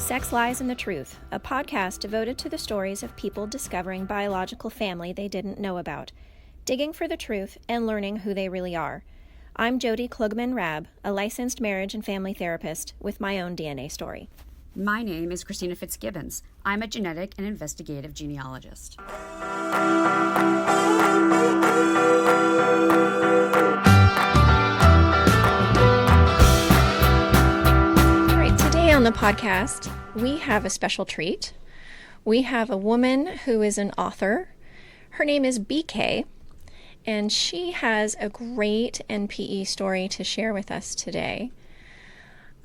Sex, Lies, and the Truth, a podcast devoted to the stories of people discovering biological family they didn't know about, digging for the truth, and learning who they really are. I'm Jodi Klugman-Rabb, a licensed marriage and family therapist with my own DNA story. My name is Christina Fitzgibbons. I'm a genetic and investigative genealogist. All right, today on the podcast, we have a special treat. We have a woman who is an author. Her name is BK, and she has a great NPE story to share with us today.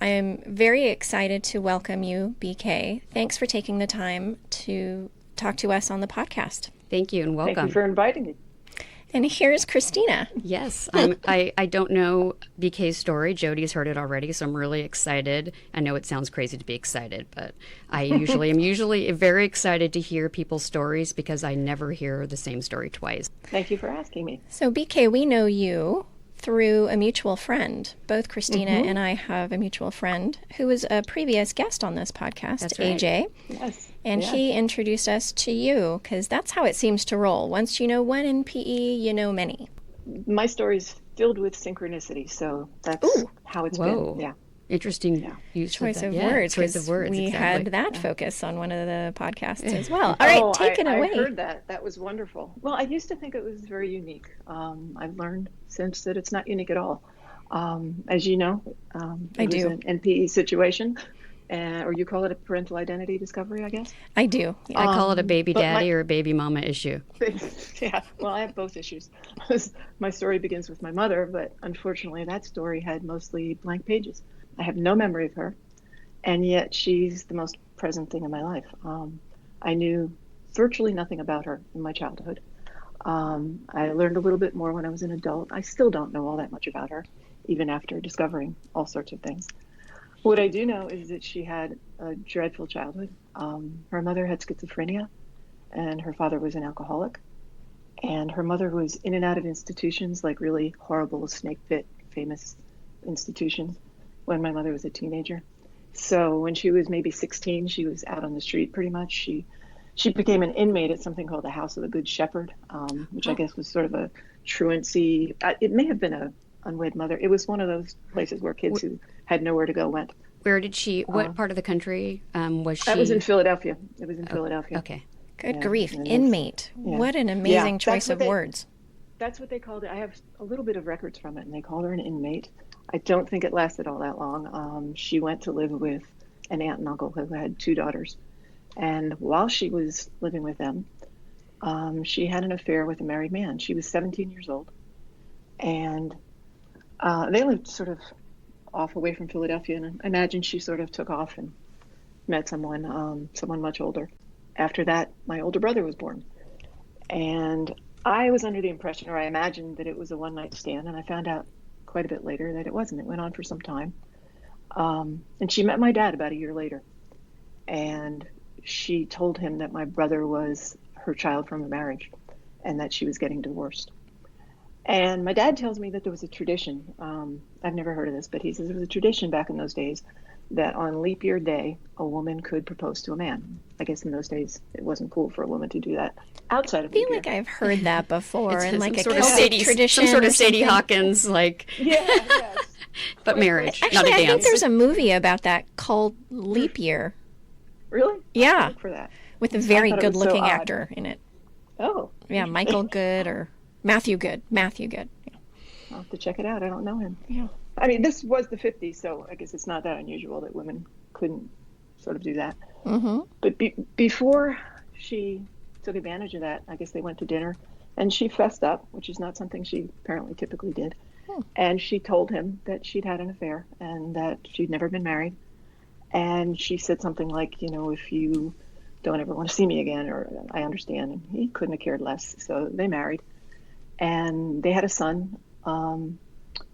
I am very excited to welcome you, BK. Thanks for taking the time to talk to us on the podcast. Thank you and welcome. Thank you for inviting me. And here's Christina. Yes, I don't know BK's story. Jodi's heard it already, so I'm really excited. I know it sounds crazy to be excited, but I'm usually very excited to hear people's stories because I never hear the same story twice. Thank you for asking me. So BK, we know you through a mutual friend. Both Christina and I have a mutual friend who was a previous guest on this podcast, That's right. AJ. Yes. And he introduced us to you because that's how it seems to roll. Once you know one NPE, you know many. My story is filled with synchronicity, so that's how it's been. Yeah. Interesting use Choice of that. words. Choice of words. We exactly. had that focus on one of the podcasts as well. All right, take it away. I heard that. That was wonderful. Well, I used to think it was very unique. I've learned since that it's not unique at all. As you know, it was an NPE situation, or you call it a parental identity discovery, I guess. I do. Yeah. I call it a baby daddy or a baby mama issue. Yeah, well, I have both issues. My story begins with my mother, but unfortunately that story had mostly blank pages. I have no memory of her, and yet she's the most present thing in my life. I knew virtually nothing about her in my childhood. I learned a little bit more when I was an adult. I still don't know all that much about her, even after discovering all sorts of things. What I do know is that she had a dreadful childhood. Her mother had schizophrenia, and her father was an alcoholic. And her mother was in and out of institutions, like really horrible snake pit, famous institutions, when my mother was a teenager. So when she was maybe 16, she was out on the street pretty much. She became an inmate at something called the House of the Good Shepherd, which I guess was sort of a truancy. It may have been a unwed mother. It was one of those places where kids who had nowhere to go went. Where did she, what part of the country was she? That was in Philadelphia. It was in Philadelphia. Okay. Good grief. Inmate. What an amazing choice of words. That's what they called it. I have a little bit of records from it, and they called her an inmate. I don't think it lasted all that long. She went to live with an aunt and uncle who had two daughters. And while she was living with them, she had an affair with a married man. She was 17 years old. And they lived sort of off away from Philadelphia. And I imagine she sort of took off and met someone much older. After that, my older brother was born. And I was under the impression, or I imagined, that it was a one-night stand. And I found out quite a bit later that it wasn't. It went on for some time. And she met my dad about a year later. And she told him that my brother was her child from a marriage and that she was getting divorced. And my dad tells me that there was a tradition. I've never heard of this, but he says there was a tradition back in those days that on leap year day, a woman could propose to a man. I guess in those days, it wasn't cool for a woman to do that outside of leap year. I feel like I've heard that before in like a sort of Celtic tradition. Some sort of Sadie Hawkins, like. Yes. But marriage, Actually, not a dance. I think there's a movie about that called Leap Year. Really? Yeah. I'll look for that. With a very I thought it was good-looking so odd. actor in it. Oh. Yeah, Michael Good or Matthew Good. Matthew Good. Yeah. I'll have to check it out. I don't know him. Yeah. I mean, this was the 50s, so I guess it's not that unusual that women couldn't sort of do that. Mm-hmm. But before she took advantage of that, I guess they went to dinner, and she fessed up, which is not something she apparently typically did. And she told him that she'd had an affair and that she'd never been married. And she said something like, if you don't ever want to see me again, or I understand. And he couldn't have cared less. So they married. And they had a son.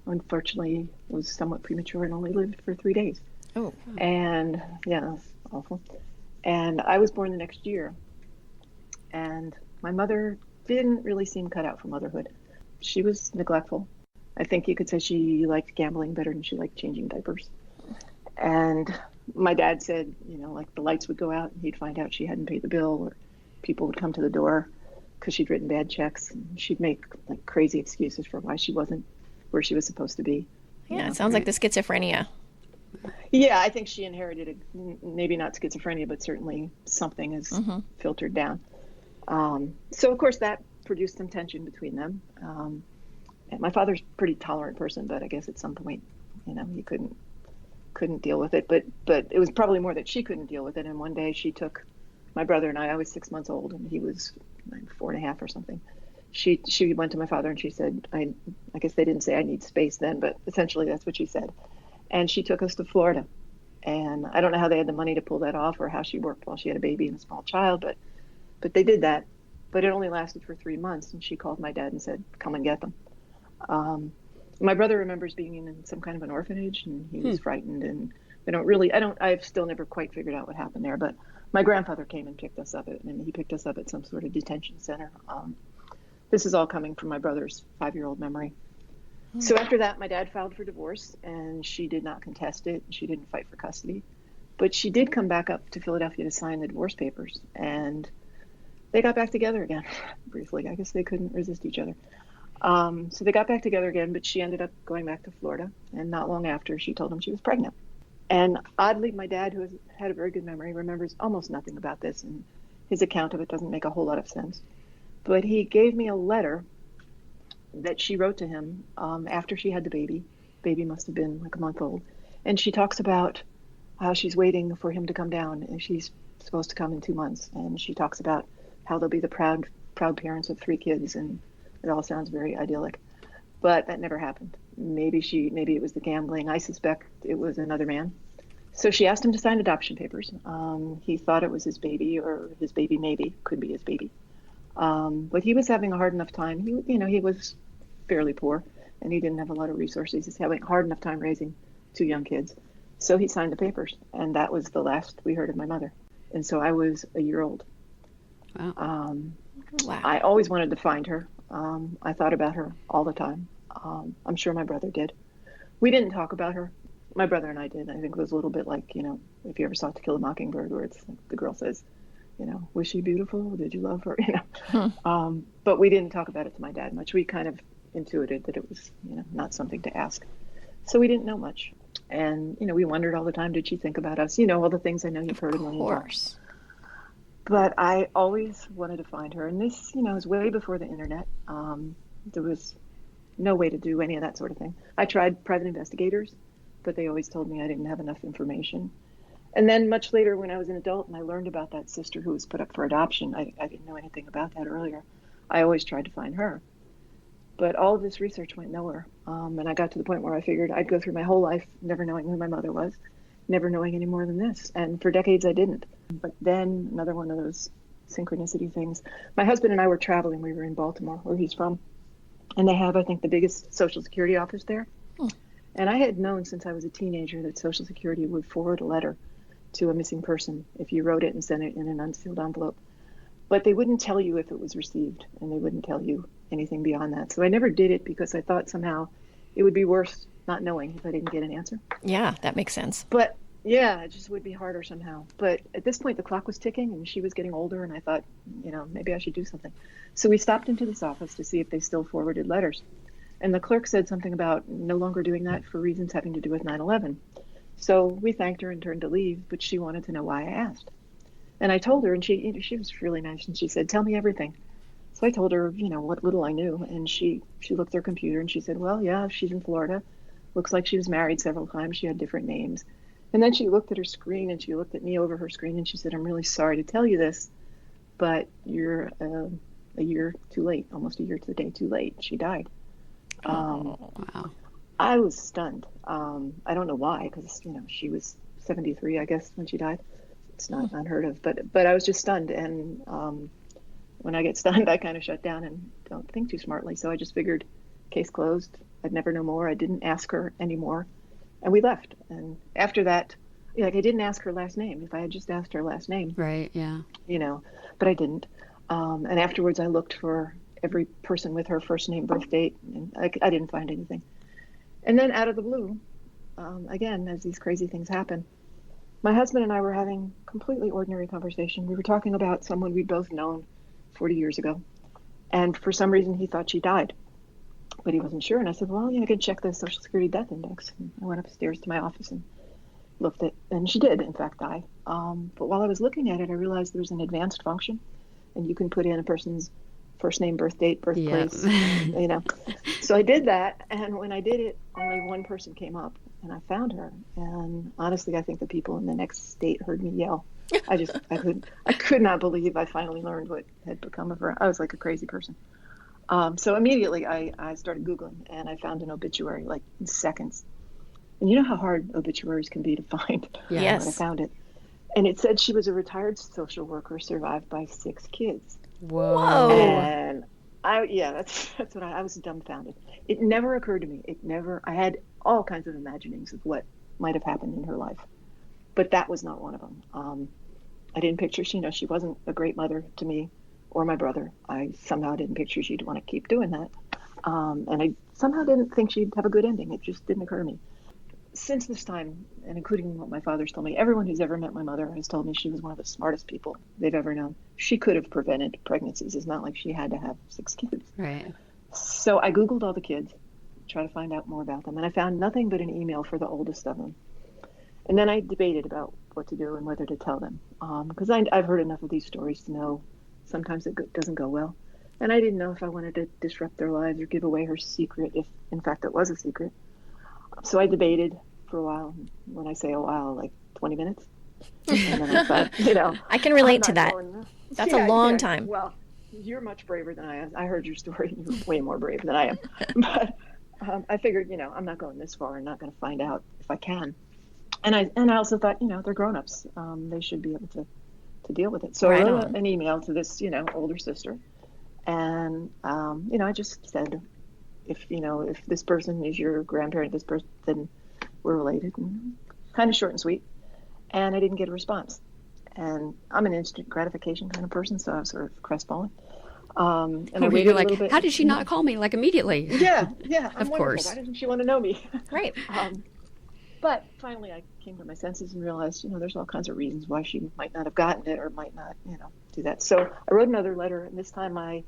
Unfortunately, was somewhat premature and only lived for 3 days. Oh. And yeah, it was awful. And I was born the next year. And my mother didn't really seem cut out for motherhood. She was neglectful. I think you could say she liked gambling better than she liked changing diapers. And My dad said, like the lights would go out and he'd find out she hadn't paid the bill, or people would come to the door because she'd written bad checks. And she'd make like crazy excuses for why she wasn't where she was supposed to be. Yeah, it sounds like the schizophrenia. Yeah, I think she inherited maybe not schizophrenia, but certainly something is filtered down. So of course that produced some tension between them. And my father's a pretty tolerant person, but I guess at some point, he couldn't deal with it. But it was probably more that she couldn't deal with it. And one day she took my brother and I was 6 months old and he was like 4.5 or something. She went to my father and she said, I guess they didn't say I need space then, but essentially that's what she said. And she took us to Florida. And I don't know how they had the money to pull that off or how she worked while she had a baby and a small child, but they did that. But it only lasted for 3 months. And she called my dad and said, come and get them. My brother remembers being in some kind of an orphanage and he was frightened, and I've still never quite figured out what happened there, but my grandfather came and picked us up and he picked us up at some sort of detention center. This is all coming from my brother's 5-year-old memory. So after that, my dad filed for divorce and she did not contest it. She didn't fight for custody, but she did come back up to Philadelphia to sign the divorce papers, and they got back together again briefly. I guess they couldn't resist each other. So they got back together again, but she ended up going back to Florida. And not long after, she told him she was pregnant. And oddly, my dad, who has had a very good memory, remembers almost nothing about this. And his account of it doesn't make a whole lot of sense. But he gave me a letter that she wrote to him after she had the baby. Baby must have been like a month old. And she talks about how she's waiting for him to come down. And she's supposed to come in 2 months. And she talks about how they'll be the proud parents of 3 kids. And it all sounds very idyllic, but that never happened. Maybe it was the gambling. I suspect it was another man. So she asked him to sign adoption papers. He thought it was his baby, or his baby maybe could be his baby. But he was having a hard enough time. He was fairly poor and he didn't have a lot of resources. He's having a hard enough time raising 2 young kids. So he signed the papers, and that was the last we heard of my mother. And so I was a year old. Wow. Wow. I always wanted to find her. I thought about her all the time. I'm sure my brother did. We didn't talk about her. My brother and I did. I think it was a little bit like, if you ever saw To Kill a Mockingbird, where it's like the girl says, was she beautiful? Did you love her? But we didn't talk about it to my dad much. We kind of intuited that it was, not something to ask. So we didn't know much. And, we wondered all the time, did she think about us? All the things I know you've heard in one. Of course. But I always wanted to find her. And this, was way before the internet. There was no way to do any of that sort of thing. I tried private investigators, but they always told me I didn't have enough information. And then much later, when I was an adult and I learned about that sister who was put up for adoption, I didn't know anything about that earlier. I always tried to find her. But all of this research went nowhere. And I got to the point where I figured I'd go through my whole life never knowing who my mother was, never knowing any more than this. And for decades, I didn't. But then another one of those synchronicity things. My husband and I were traveling. We were in Baltimore, where he's from. And they have, I think, the biggest Social Security office there. And I had known since I was a teenager that Social Security would forward a letter to a missing person if you wrote it and sent it in an unsealed envelope. But they wouldn't tell you if it was received, and they wouldn't tell you anything beyond that. So I never did it because I thought somehow it would be worse not knowing if I didn't get an answer. Yeah, that makes sense. But yeah, it just would be harder somehow. But at this point, the clock was ticking and she was getting older, and I thought, maybe I should do something. So we stopped into this office to see if they still forwarded letters. And the clerk said something about no longer doing that for reasons having to do with 9/11. So we thanked her and turned to leave, but she wanted to know why I asked. And I told her, and she was really nice, and she said, tell me everything. So I told her, what little I knew, and she looked at her computer and she said, well, yeah, she's in Florida. Looks like she was married several times. She had different names. And then she looked at her screen and she looked at me over her screen and she said, I'm really sorry to tell you this, but you're a year too late, almost a year to the day too late. She died. Wow. I was stunned. I don't know why, because, she was 73, I guess, when she died. It's not unheard of, but I was just stunned. And when I get stunned, I kind of shut down and don't think too smartly. So I just figured, case closed. I'd never know more. I didn't ask her anymore. And we left. And after that, I didn't ask her last name. If I had just asked her last name. Right, yeah. But I didn't. And afterwards, I looked for every person with her first name, birth date, and I didn't find anything. And then out of the blue, again, as these crazy things happen, my husband and I were having completely ordinary conversation. We were talking about someone we'd both known 40 years ago. And for some reason, he thought she died, but he wasn't sure. And I said, well, I can check the Social Security death index. And I went upstairs to my office and looked at, and she did, in fact, die. But while I was looking at it, I realized there's an advanced function, and you can put in a person's first name, birth date, birthplace, So I did that, and when I did it, only one person came up, and I found her. And honestly, I think the people in the next state heard me yell. I could not believe I finally learned what had become of her. I was like a crazy person. So immediately I started Googling, and I found an obituary like in seconds. And you know how hard obituaries can be to find. Yes. I found it. And it said she was a retired social worker survived by 6 kids. Whoa. And that's what I was dumbfounded. It never occurred to me. I had all kinds of imaginings of what might have happened in her life, but that was not one of them. I didn't picture, she wasn't a great mother to me or my brother. I somehow didn't picture she'd want to keep doing that. And I somehow didn't think she'd have a good ending. It just didn't occur to me. Since this time, and including what my father's told me, everyone who's ever met my mother has told me she was one of the smartest people they've ever known. She could have prevented pregnancies. It's not like she had to have 6 kids. Right. So I Googled all the kids, try to find out more about them, and I found nothing but an email for the oldest of them. And then I debated about what to do and whether to tell them, because I've heard enough of these stories to know sometimes it doesn't go well. And I didn't know if I wanted to disrupt their lives or give away her secret, if in fact it was a secret. So I debated for a while. When I say a while, like 20 minutes. And then I thought, I can relate to that. That's a long time. Well, you're much braver than I am. I heard your story. You're way more brave than I am. But I figured, I'm not going this far. I'm not going to find out if I can. And I also thought, they're grown-ups. They should be able to deal with it. So I wrote an email to this, older sister. And, I just said, if this person is your grandparent, this person, then we're related, and kind of short and sweet. And I didn't get a response. And I'm an instant gratification kind of person, so I was sort of crestfallen. And I waited a little bit. How did she not call me immediately? Yeah. Of course. Why didn't she want to know me? Right. But finally, I came to my senses and realized, there's all kinds of reasons why she might not have gotten it or might not, do that. So I wrote another letter, and this time I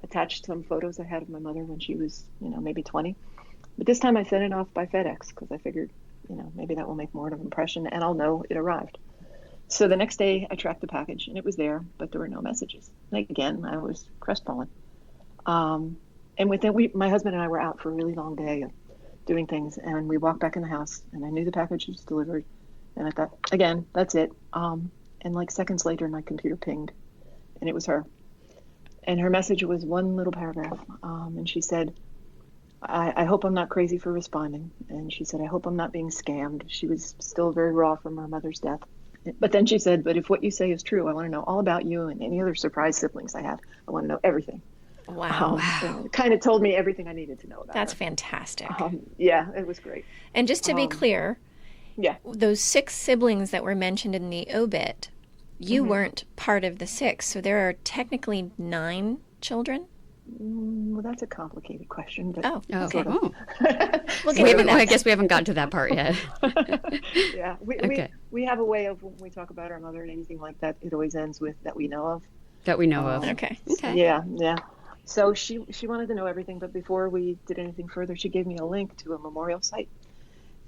attached some photos I had of my mother when she was, maybe 20. But this time I sent it off by FedEx because I figured, maybe that will make more of an impression and I'll know it arrived. So the next day I tracked the package and it was there, but there were no messages. Again, I was crestfallen. And within my husband and I were out for a really long day of doing things, and we walked back in the house and I knew the package was delivered. And I thought, again, that's it. And like seconds later, my computer pinged and it was her. And her message was one little paragraph. And she said, I hope I'm not crazy for responding. And she said, I hope I'm not being scammed. She was still very raw from her mother's death. But then she said, but if what you say is true, I want to know all about you and any other surprise siblings I have. I want to know everything. Wow. It kind of told me everything I needed to know about That's her. fantastic. Yeah, it was great. And just to be clear, those 6 siblings that were mentioned in the obit, you weren't part of the 6, so there are technically 9 children? Well, that's a complicated question. But Okay. I guess we haven't gotten to that part yet. Yeah. We have a way of, when we talk about our mother and anything like that, it always ends with that we know of. That we know of. Okay. Yeah. So she wanted to know everything, but before we did anything further, she gave me a link to a memorial site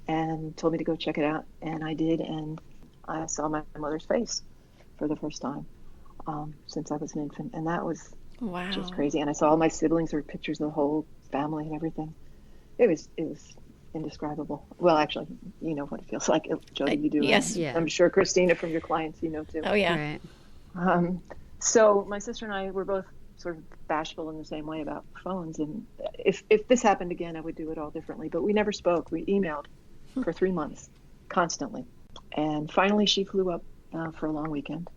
and told me to go check it out. And I did, and I saw my mother's face for the first time since I was an infant. And that was just crazy. And I saw all my siblings, or pictures of the whole family and everything. It was indescribable. Well, actually, you know what it feels like. Jodi, you do. Yes. Yeah. I'm sure Christina from your clients, too. Oh, yeah. Right. So my sister and I were both sort of bashful in the same way about phones. And if this happened again, I would do it all differently. But we never spoke. We emailed for 3 months, constantly. And finally, she flew up for a long weekend.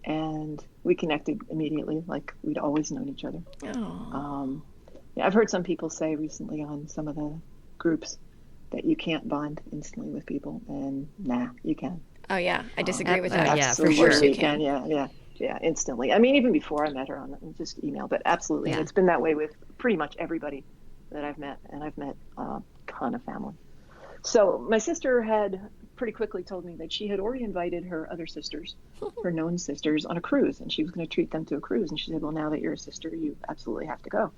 And we connected immediately, like we'd always known each other. Oh. I've heard some people say recently on some of the groups that you can't bond instantly with people. And you can. Oh, yeah. I disagree with that. Yeah, for sure. You can. Yeah, instantly. I mean, even before I met her on just email, but absolutely. Yeah. It's been that way with pretty much everybody that I've met, and I've met a ton of family. So my sister had pretty quickly told me that she had already invited her other sisters, her known sisters, on a cruise, and she was going to treat them to a cruise. And she said, well, now that you're a sister, you absolutely have to go.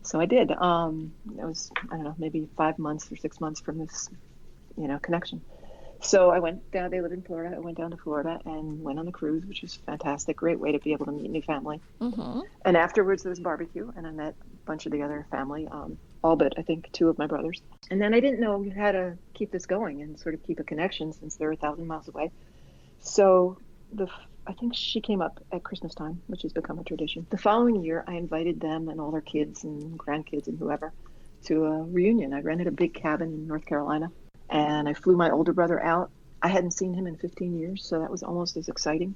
So I did. It was, I don't know, maybe 5 months or 6 months from this, connection. So I went down, they live in Florida. I went down to Florida and went on the cruise, which was fantastic. Great way to be able to meet new family. Mm-hmm. And afterwards there was barbecue, and I met a bunch of the other family, all but I think 2 of my brothers. And then I didn't know how to keep this going and sort of keep a connection since they're 1,000 miles away. So I think she came up at Christmas time, which has become a tradition. The following year, I invited them and all their kids and grandkids and whoever to a reunion. I rented a big cabin in North Carolina, and I flew my older brother out. I hadn't seen him in 15 years, so that was almost as exciting.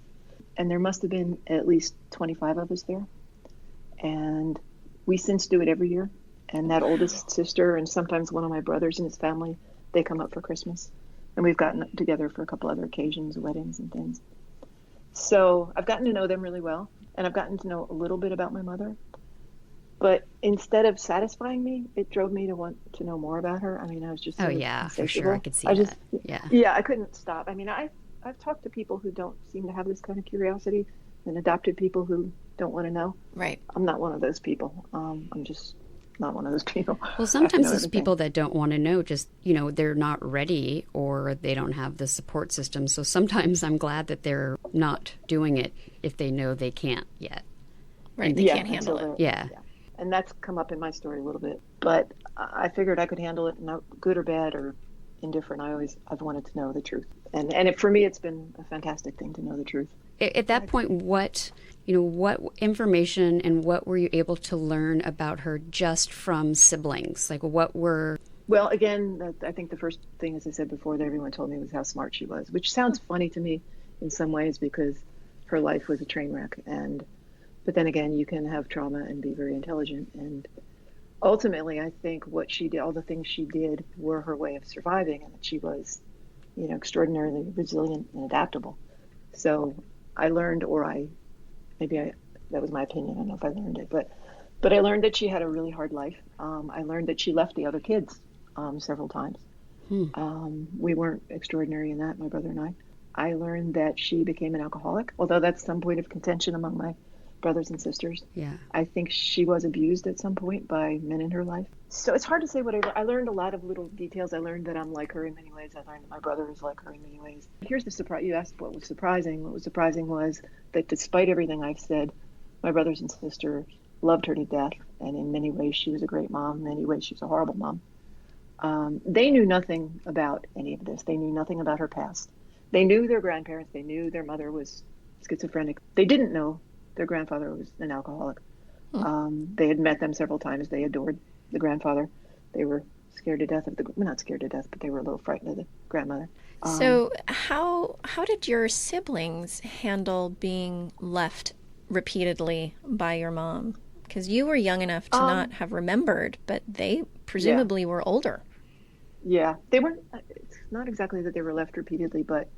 And there must have been at least 25 of us there. And we since do it every year. And that oldest sister and sometimes one of my brothers and his family, they come up for Christmas. And we've gotten together for a couple other occasions, weddings and things. So I've gotten to know them really well. And I've gotten to know a little bit about my mother. But instead of satisfying me, it drove me to want to know more about her. I mean, I was just Oh, yeah, for sure. I could see that. Yeah. Yeah, I couldn't stop. I mean, I've talked to people who don't seem to have this kind of curiosity, and adopted people who don't want to know. Right. I'm not one of those people. I'm just not one of those people. Well, sometimes it's people that don't want to know, just, they're not ready or they don't have the support system. So sometimes I'm glad that they're not doing it if they know they can't yet. Right. They can't handle it. Yeah. And that's come up in my story a little bit. But I figured I could handle it, good or bad or indifferent. I've wanted to know the truth. And for me, it's been a fantastic thing to know the truth. At that point, what information and what were you able to learn about her just from siblings? Like, what were... Well, again, I think the first thing, as I said before, that everyone told me was how smart she was, which sounds funny to me in some ways because her life was a train wreck. But then again, you can have trauma and be very intelligent. And ultimately, I think what she did, all the things she did were her way of surviving, and that she was, extraordinarily resilient and adaptable. So I learned, that was my opinion. I don't know if I learned it, but I learned that she had a really hard life. I learned that she left the other kids several times. We weren't extraordinary in that, my brother and I. I learned that she became an alcoholic, although that's some point of contention among my brothers and sisters. Yeah. I think she was abused at some point by men in her life. So it's hard to say whatever. I learned a lot of little details. I learned that I'm like her in many ways. I learned that my brother is like her in many ways. Here's the surprise. You asked what was surprising. What was surprising was that despite everything I've said, my brothers and sisters loved her to death. And in many ways, she was a great mom. In many ways, she was a horrible mom. They knew nothing about any of this. They knew nothing about her past. They knew their grandparents. They knew their mother was schizophrenic. They didn't know their grandfather was an alcoholic. They had met them several times. They adored the grandfather. They were scared to death of not scared to death, but they were a little frightened of the grandmother. So how did your siblings handle being left repeatedly by your mom? Because you were young enough to not have remembered, but they presumably were older. Yeah, they weren't. It's not exactly that they were left repeatedly, but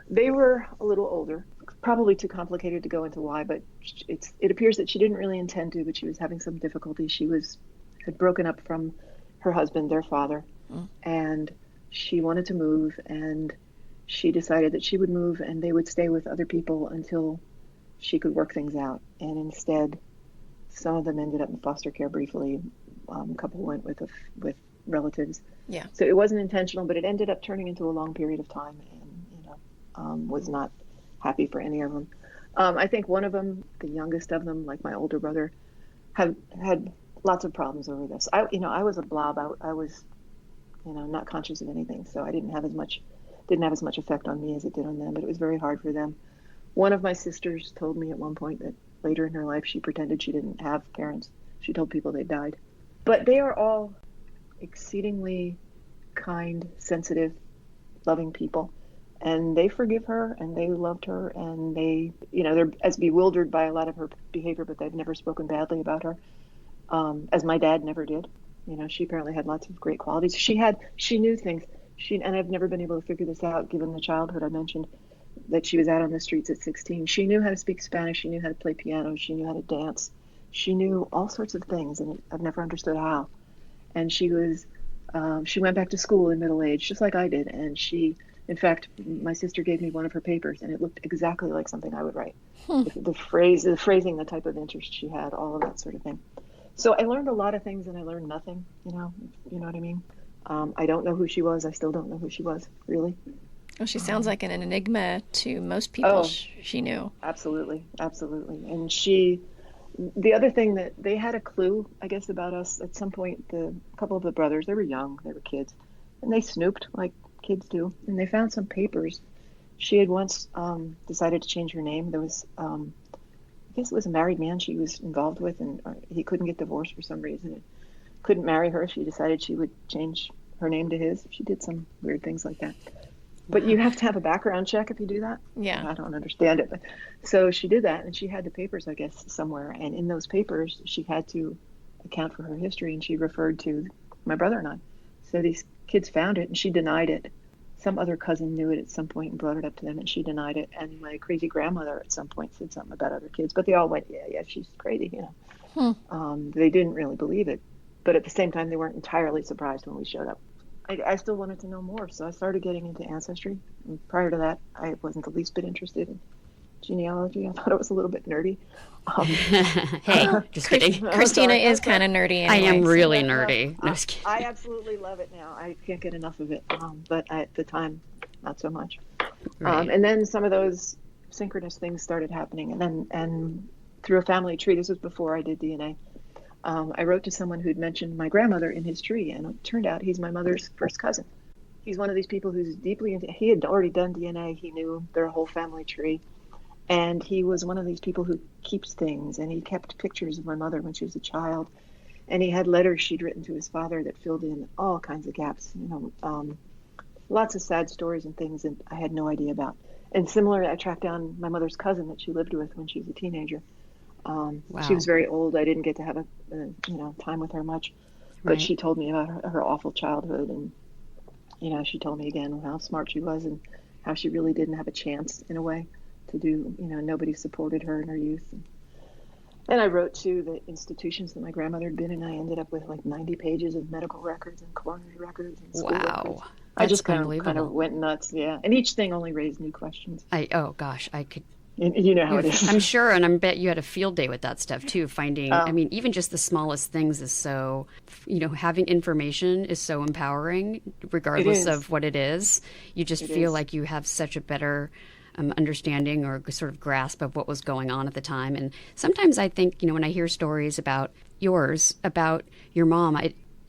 they were a little older. Probably too complicated to go into why, but it appears that she didn't really intend to, but she was having some difficulty. She had broken up from her husband, their father, and she wanted to move, and she decided that she would move and they would stay with other people until she could work things out. And instead, some of them ended up in foster care briefly. A couple went with relatives. Yeah. So it wasn't intentional, but it ended up turning into a long period of time, and was not happy for any of them. I think one of them, the youngest of them, like my older brother, had lots of problems over this. I was a blob. I was, not conscious of anything, so I didn't have as much effect on me as it did on them. But it was very hard for them. One of my sisters told me at one point that later in her life she pretended she didn't have parents. She told people they died. But they are all exceedingly kind, sensitive, loving people. And they forgive her and they loved her, and they're as bewildered by a lot of her behavior, but they've never spoken badly about her, as my dad never did. She apparently had lots of great qualities. She knew things. And I've never been able to figure this out given the childhood I mentioned, that she was out on the streets at 16. She knew how to speak Spanish. She knew how to play piano. She knew how to dance. She knew all sorts of things, and I've never understood how. And she went back to school in middle age, just like I did. And she In fact, my sister gave me one of her papers, and it looked exactly like something I would write. The phrasing, the type of interest she had, all of that sort of thing. So I learned a lot of things, and I learned nothing. You know what I mean. I don't know who she was. I still don't know who she was, really. Well, she sounds like an enigma to most people she knew. Absolutely, absolutely. And the other thing that they had a clue, I guess, about us at some point. A couple of the brothers, they were young, they were kids, and they snooped like kids do, and they found some papers. She had once decided to change her name. There was, I guess it was a married man she was involved with, and he couldn't get divorced for some reason. And couldn't marry her. She decided she would change her name to his. She did some weird things like that. But you have to have a background check if you do that. Yeah. I don't understand it. But so she did that, and she had the papers, I guess, somewhere. And in those papers, she had to account for her history, and she referred to my brother and I. So these kids found it, and she denied it. Some other cousin knew it at some point and brought it up to them, and she denied it. And my crazy grandmother at some point said something about other kids. But they all went, yeah, she's crazy, you know. They didn't really believe it. But at the same time, they weren't entirely surprised when we showed up. I still wanted to know more, so I started getting into ancestry. And prior to that, I wasn't the least bit interested in genealogy. I thought it was a little bit nerdy. Hey, just kidding. Christina is kind of nerdy anyway. I am really nerdy. No, just kidding. I absolutely love it now. I can't get enough of it. But at the time, not so much. Right. And then some of those synchronous things started happening. And through a family tree, this was before I did DNA, I wrote to someone who'd mentioned my grandmother in his tree, and it turned out he's my mother's first cousin. He's one of these people who's deeply into, he had already done DNA. He knew their whole family tree. And he was one of these people who keeps things, and he kept pictures of my mother when she was a child. And he had letters she'd written to his father that filled in all kinds of gaps, lots of sad stories and things that I had no idea about. And similarly, I tracked down my mother's cousin that she lived with when she was a teenager. Wow. She was very old. I didn't get to have a time with her much, but Right. she told me about her awful childhood, and she told me again how smart she was and how she really didn't have a chance in a way to do. Nobody supported her in her youth, and I wrote to the institutions that my grandmother had been in. I ended up with like 90 pages of medical records and coroner's records and school records. I just kind of went nuts, yeah. And each thing only raised new questions. Oh gosh, I could. And you know how it is. I'm sure, and I bet you had a field day with that stuff too. Finding, I mean, even just the smallest things is so, having information is so empowering, regardless of what it is. You just feel like you have such a better understanding or sort of grasp of what was going on at the time. And sometimes I think, when I hear stories about about your mom,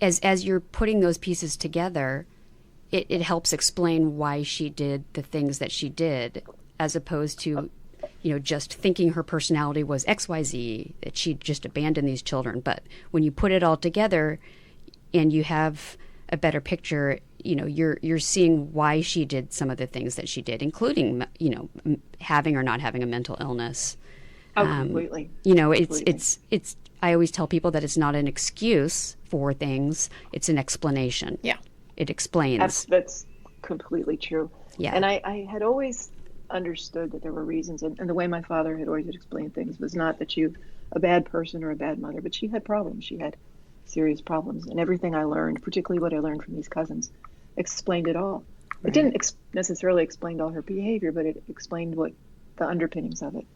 as you're putting those pieces together, it helps explain why she did the things that she did, as opposed to just thinking her personality was XYZ, that she just abandoned these children. But when you put it all together and you have a better picture, you're seeing why she did some of the things that she did, including, having or not having a mental illness. Oh, completely. It's I always tell people that it's not an excuse for things, it's an explanation. Yeah. It explains. That's completely true. Yeah. And I had always understood that there were reasons, and the way my father had always explained things was not that you a bad person or a bad mother, but she had problems. She had serious problems, and everything I learned, particularly what I learned from these cousins, explained it all. Right. It didn't necessarily explain all her behavior, but it explained what the underpinnings of it.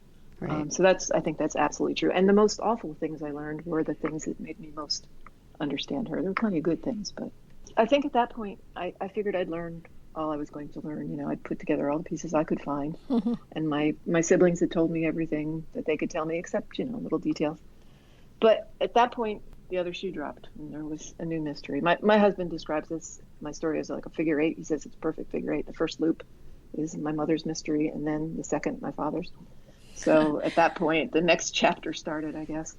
Right. So I think that's absolutely true. And the most awful things I learned were the things that made me most understand her. There were plenty of good things, but I think at that point I figured I'd learned all I was going to learn. I'd put together all the pieces I could find. And my siblings had told me everything that they could tell me, except, little details. But at that point, the other shoe dropped, and there was a new mystery. My husband describes my story as like a figure eight. He says it's a perfect figure eight. The first loop is my mother's mystery, and then the second, my father's. So at that point, the next chapter started, I guess.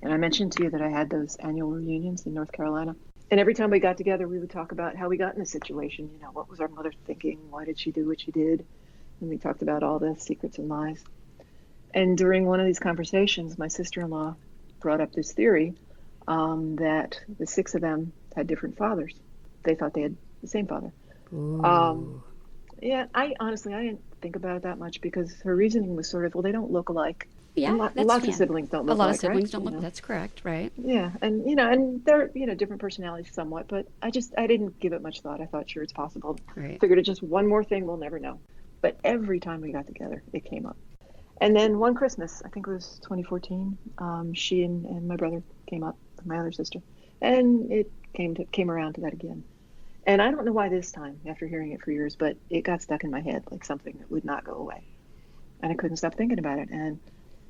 And I mentioned to you that I had those annual reunions in North Carolina. And every time we got together, we would talk about how we got in the situation. What was our mother thinking? Why did she do what she did? And we talked about all the secrets and lies. And during one of these conversations, my sister-in-law brought up this theory that the six of them had different fathers. They thought they had the same father. I honestly didn't think about it that much, because her reasoning was sort of, well, they don't look alike. Yeah, And that's lots of siblings don't a look lot like, of siblings right? don't look. That's correct, right? Yeah, and they're different personalities somewhat, but I didn't give it much thought. I thought, sure, it's possible. Right. Figured it's just one more thing we'll never know. But every time we got together, it came up. And then one Christmas, I think it was 2014, she and my brother came up, my other sister, and it came around to that again. And I don't know why this time, after hearing it for years, but it got stuck in my head like something that would not go away, and I couldn't stop thinking about it. And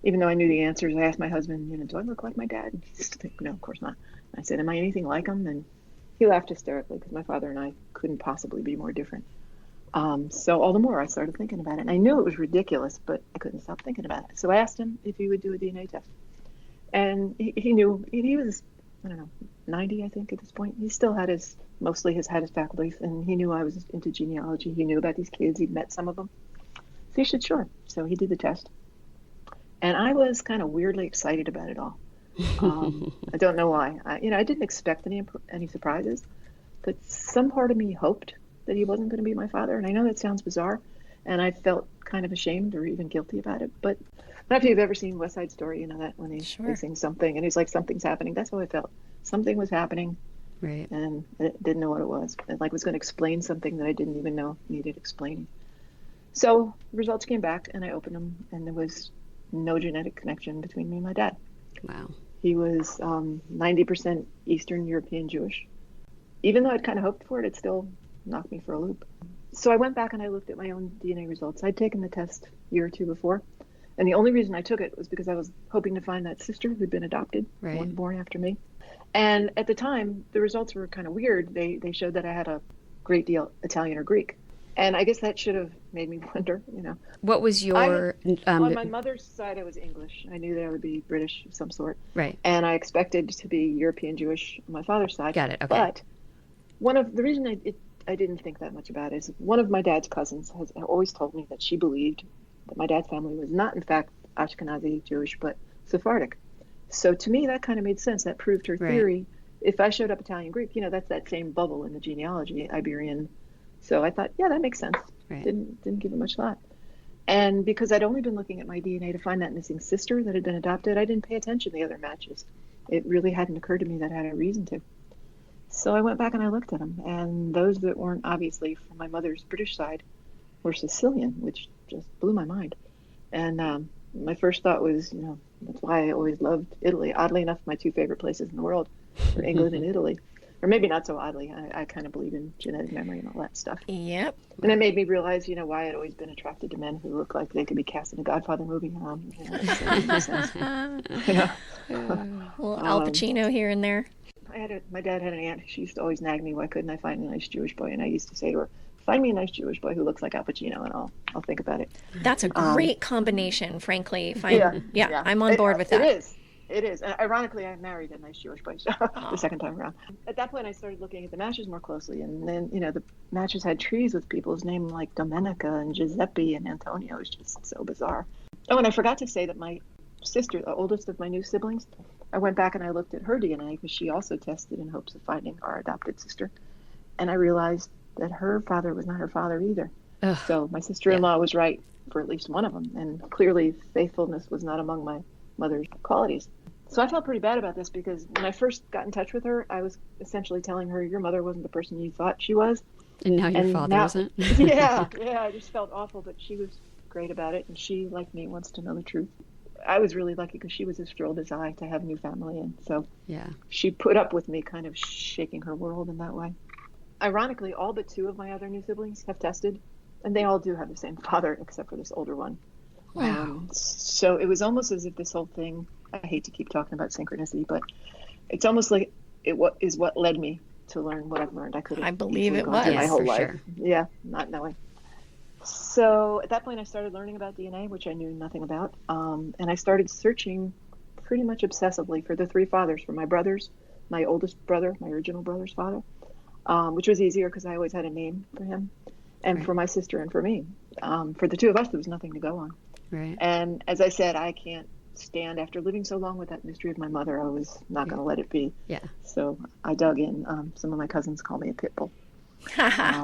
even though I knew the answers, I asked my husband, do I look like my dad? And he used to think, no, of course not. I said, am I anything like him? And he laughed hysterically because my father and I couldn't possibly be more different. So all the more I started thinking about it. And I knew it was ridiculous, but I couldn't stop thinking about it. So I asked him if he would do a DNA test. And he knew. He was, I don't know, 90, I think, at this point. He still had his faculties, and he knew I was into genealogy. He knew about these kids. He'd met some of them. So he said, sure. So he did the test. And I was kind of weirdly excited about it all. I don't know why. I didn't expect any surprises, but some part of me hoped that he wasn't going to be my father. And I know that sounds bizarre, and I felt kind of ashamed or even guilty about it. But I don't know if you've ever seen West Side Story, that when they sing something and he's like, something's happening. That's how I felt. Something was happening, right? And I didn't know what it was. It was going to explain something that I didn't even know needed explaining. So the results came back, and I opened them, and there was no genetic connection between me and my dad. Wow. He was 90% Eastern European Jewish. Even though I'd kind of hoped for it, it still knocked me for a loop. So I went back and I looked at my own DNA results. I'd taken the test a year or two before, and the only reason I took it was because I was hoping to find that sister who'd been adopted, right. One born after me. And at the time, the results were kind of weird. They showed that I had a great deal Italian or Greek. And I guess that should have made me wonder, What was your... on my mother's side, I was English. I knew that I would be British of some sort. Right. And I expected to be European Jewish on my father's side. Got it, okay. But one of the reason I didn't think that much about it is one of my dad's cousins has always told me that she believed that my dad's family was not, in fact, Ashkenazi Jewish, but Sephardic. So to me, that kind of made sense. That proved her theory. If I showed up Italian Greek, that's that same bubble in the genealogy, Iberian. So I thought, yeah, that makes sense. Right. Didn't give it much thought. And because I'd only been looking at my DNA to find that missing sister that had been adopted, I didn't pay attention to the other matches. It really hadn't occurred to me that I had a reason to. So I went back and I looked at them, and those that weren't obviously from my mother's British side were Sicilian, which just blew my mind. And my first thought was, that's why I always loved Italy. Oddly enough, my two favorite places in the world were England and Italy. Or maybe not so oddly. I kind of believe in genetic memory and all that stuff. Yep. And it made me realize, why I'd always been attracted to men who looked like they could be cast in a Godfather movie. Well, Al Pacino here and there. My dad had an aunt. She used to always nag me, why couldn't I find a nice Jewish boy? And I used to say to her, find me a nice Jewish boy who looks like Al Pacino, and I'll think about it. That's a great combination, frankly. Yeah, I'm on board with that. It is. And ironically, I married a nice Jewish boy the second time around. At that point, I started looking at the matches more closely. And then, the matches had trees with people's names like Domenica and Giuseppe and Antonio. It was just so bizarre. Oh, and I forgot to say that my sister, the oldest of my new siblings, I went back and I looked at her DNA because she also tested in hopes of finding our adopted sister. And I realized that her father was not her father either. Ugh. So my sister-in-law was right for at least one of them. And clearly faithfulness was not among my mother's qualities. So I felt pretty bad about this because when I first got in touch with her, I was essentially telling her, your mother wasn't the person you thought she was. And now your father isn't? Yeah, I just felt awful, but she was great about it. And she, like me, wants to know the truth. I was really lucky because she was as thrilled as I to have a new family. And so she put up with me kind of shaking her world in that way. Ironically, all but two of my other new siblings have tested, and they all do have the same father except for this older one. Wow. So it was almost as if this whole thing, I hate to keep talking about synchronicity, but it's almost like what led me to learn what I've learned. I believe it was. My whole life. Sure. Yeah, not knowing. So at that point, I started learning about DNA, which I knew nothing about. And I started searching pretty much obsessively for the three fathers, for my brothers, my oldest brother, my original brother's father, which was easier because I always had a name for him, and for my sister and for me. For the two of us, there was nothing to go on. Right. And as I said, I can't stand, after living so long with that mystery of my mother, I was not going to let it be. Yeah. So I dug in. Some of my cousins call me a pit bull.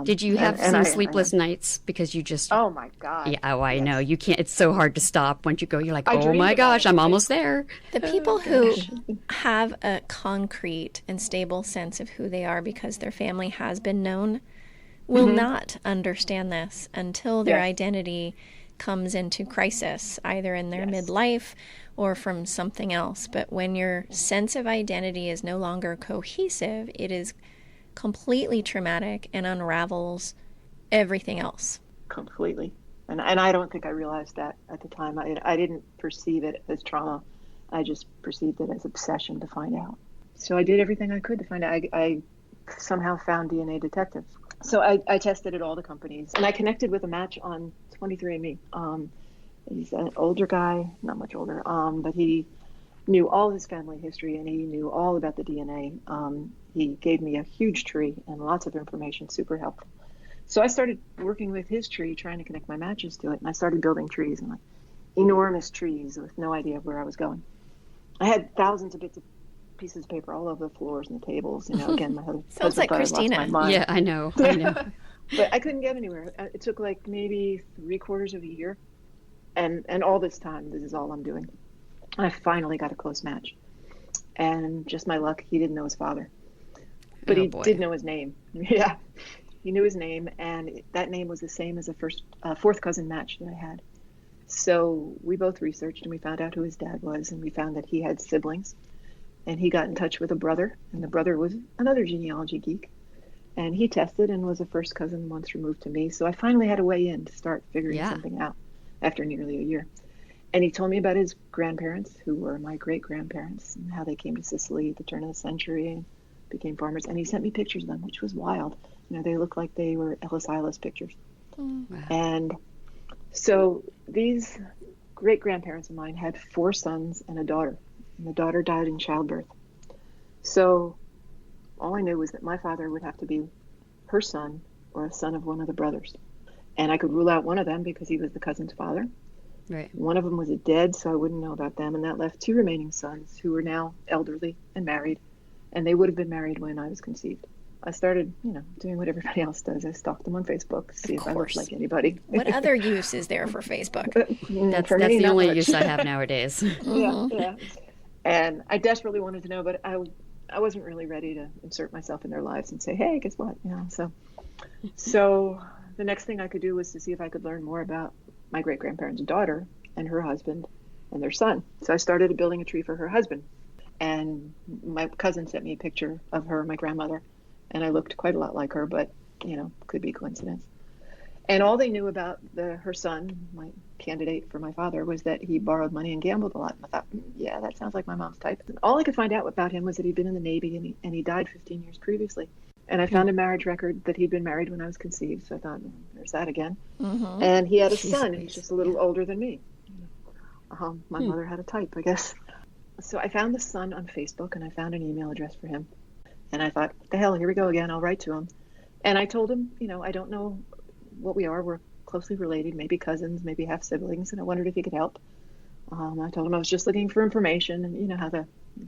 Did you have some sleepless nights because you just... Oh my God. Yeah, oh, I yes. know. You can't, it's so hard to stop. Once you go, you're like, I oh dreamed my about gosh, it. I'm almost there. The people who have a concrete and stable sense of who they are because their family has been known will not understand this until their identity comes into crisis, either in their midlife or from something else. But when your sense of identity is no longer cohesive, it is completely traumatic and unravels everything else. Completely. And I don't think I realized that at the time. I didn't perceive it as trauma. I just perceived it as obsession to find out. So I did everything I could to find out. I somehow found DNA detectives. So I tested at all the companies, and I connected with a match on 23andMe. He's an older guy, not much older, but he knew all his family history, and he knew all about the DNA. He gave me a huge tree and lots of information, super helpful. So I started working with his tree, trying to connect my matches to it, and I started building trees, and like enormous trees with no idea where I was going. I had thousands of pieces of paper all over the floors and the tables. You know, again, my husband Sounds like Christina. lost my mind. Yeah, I know. But I couldn't get anywhere. It took like maybe 3/4 of a year, and all this time, this is all I'm doing. I finally got a close match, and just my luck, he didn't know his father, but he did know his name. Yeah, he knew his name, and that name was the same as the fourth cousin match that I had. So we both researched, and we found out who his dad was, and we found that he had siblings. And he got in touch with a brother, and the brother was another genealogy geek. And he tested and was a first cousin once removed to me. So I finally had a way in to start figuring something out after nearly a year. And he told me about his grandparents, who were my great-grandparents, and how they came to Sicily at the turn of the century and became farmers. And he sent me pictures of them, which was wild. You know, they looked like they were Ellis Isles pictures. Wow. And so these great-grandparents of mine had 4 sons and a daughter. And the daughter died in childbirth. So all I knew was that my father would have to be her son or a son of one of the brothers. And I could rule out one of them because he was the cousin's father. Right. One of them was dead, so I wouldn't know about them. And that left 2 remaining sons who were now elderly and married. And they would have been married when I was conceived. I started, doing what everybody else does. I stalked them on Facebook, see if I looked like anybody. What other use is there for Facebook? That's the only use I have nowadays. Yeah. And I desperately wanted to know, but I wasn't really ready to insert myself in their lives and say, hey, guess what? So the next thing I could do was to see if I could learn more about my great-grandparents' daughter and her husband and their son. So I started building a tree for her husband. And my cousin sent me a picture of her, my grandmother, and I looked quite a lot like her, but, could be coincidence. And all they knew about her son, my candidate for my father, was that he borrowed money and gambled a lot. And I thought, yeah, that sounds like my mom's type. And all I could find out about him was that he'd been in the Navy and he died 15 years previously. And I found a marriage record that he'd been married when I was conceived. So I thought, there's that again. Mm-hmm. And he had a son who's just a little older than me. My mother had a type, I guess. So I found the son on Facebook, and I found an email address for him. And I thought, what the hell, here we go again. I'll write to him. And I told him, I don't know what we are. We're closely related, maybe cousins, maybe half siblings. And I wondered if he could help. I told him I was just looking for information, and you know how the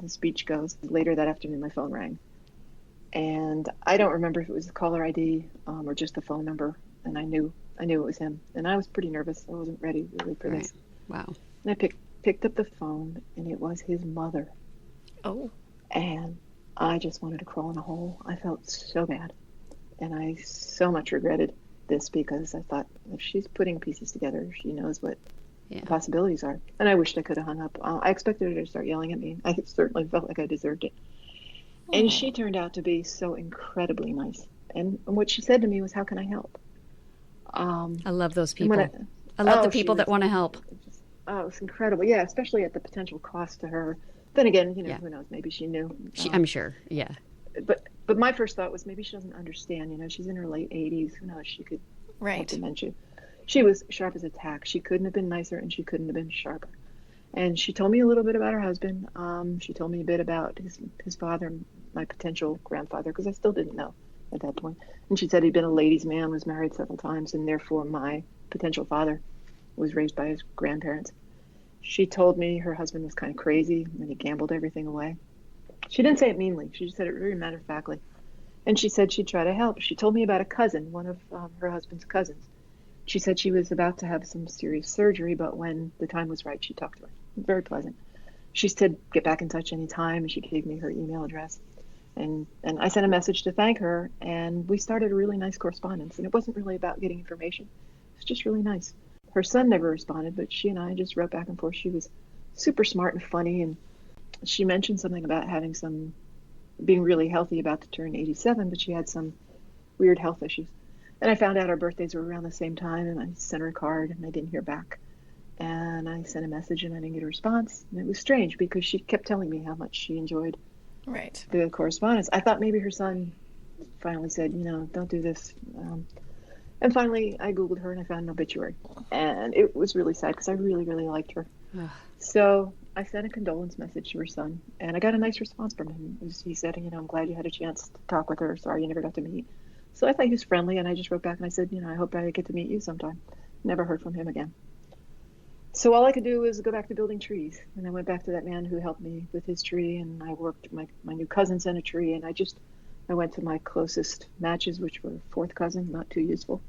speech goes. Later that afternoon, my phone rang. And I don't remember if it was the caller ID or just the phone number. And I knew it was him. And I was pretty nervous. I wasn't ready really for this. Wow. And I picked up the phone, and it was his mother. Oh. And I just wanted to crawl in a hole. I felt so bad. And I so much regretted this because I thought, if she's putting pieces together, she knows what the possibilities are. And I wished I could have hung up. I expected her to start yelling at me. I certainly felt like I deserved it. Aww. And she turned out to be so incredibly nice. And what she said to me was, how can I help? I love those people. I love the people that want to help. It's incredible. Yeah, especially at the potential cost to her. Then again, who knows? Maybe she knew. I'm sure. Yeah. But my first thought was maybe she doesn't understand. She's in her late 80s. Who knows? She could have dementia. She was sharp as a tack. She couldn't have been nicer, and she couldn't have been sharper. And she told me a little bit about her husband. She told me a bit about his father, my potential grandfather, because I still didn't know at that point. And she said he'd been a ladies' man, was married several times, and therefore my potential father was raised by his grandparents. She told me her husband was kind of crazy and he gambled everything away. She didn't say it meanly. She just said it very matter-of-factly. And she said she'd try to help. She told me about a cousin, one of her husband's cousins. She said she was about to have some serious surgery, but when the time was right, she talked to her. Very pleasant. She said, get back in touch anytime, and she gave me her email address. And I sent a message to thank her, and we started a really nice correspondence. And it wasn't really about getting information. It was just really nice. Her son never responded, but she and I just wrote back and forth. She was super smart and funny, and she mentioned something about being really healthy, about to turn 87, but she had some weird health issues. And I found out our birthdays were around the same time, and I sent her a card, and I didn't hear back. And I sent a message, and I didn't get a response. And it was strange because she kept telling me how much she enjoyed the correspondence. I thought maybe her son finally said, don't do this. And finally, I Googled her, and I found an obituary. And it was really sad because I really, really liked her. So I sent a condolence message to her son, and I got a nice response from him. He said, I'm glad you had a chance to talk with her. Sorry you never got to meet. So I thought he was friendly, and I just wrote back and I said, I hope I get to meet you sometime. Never heard from him again. So all I could do was go back to building trees. And I went back to that man who helped me with his tree, and I worked my new cousin sent a tree, and I went to my closest matches, which were fourth cousin, not too useful.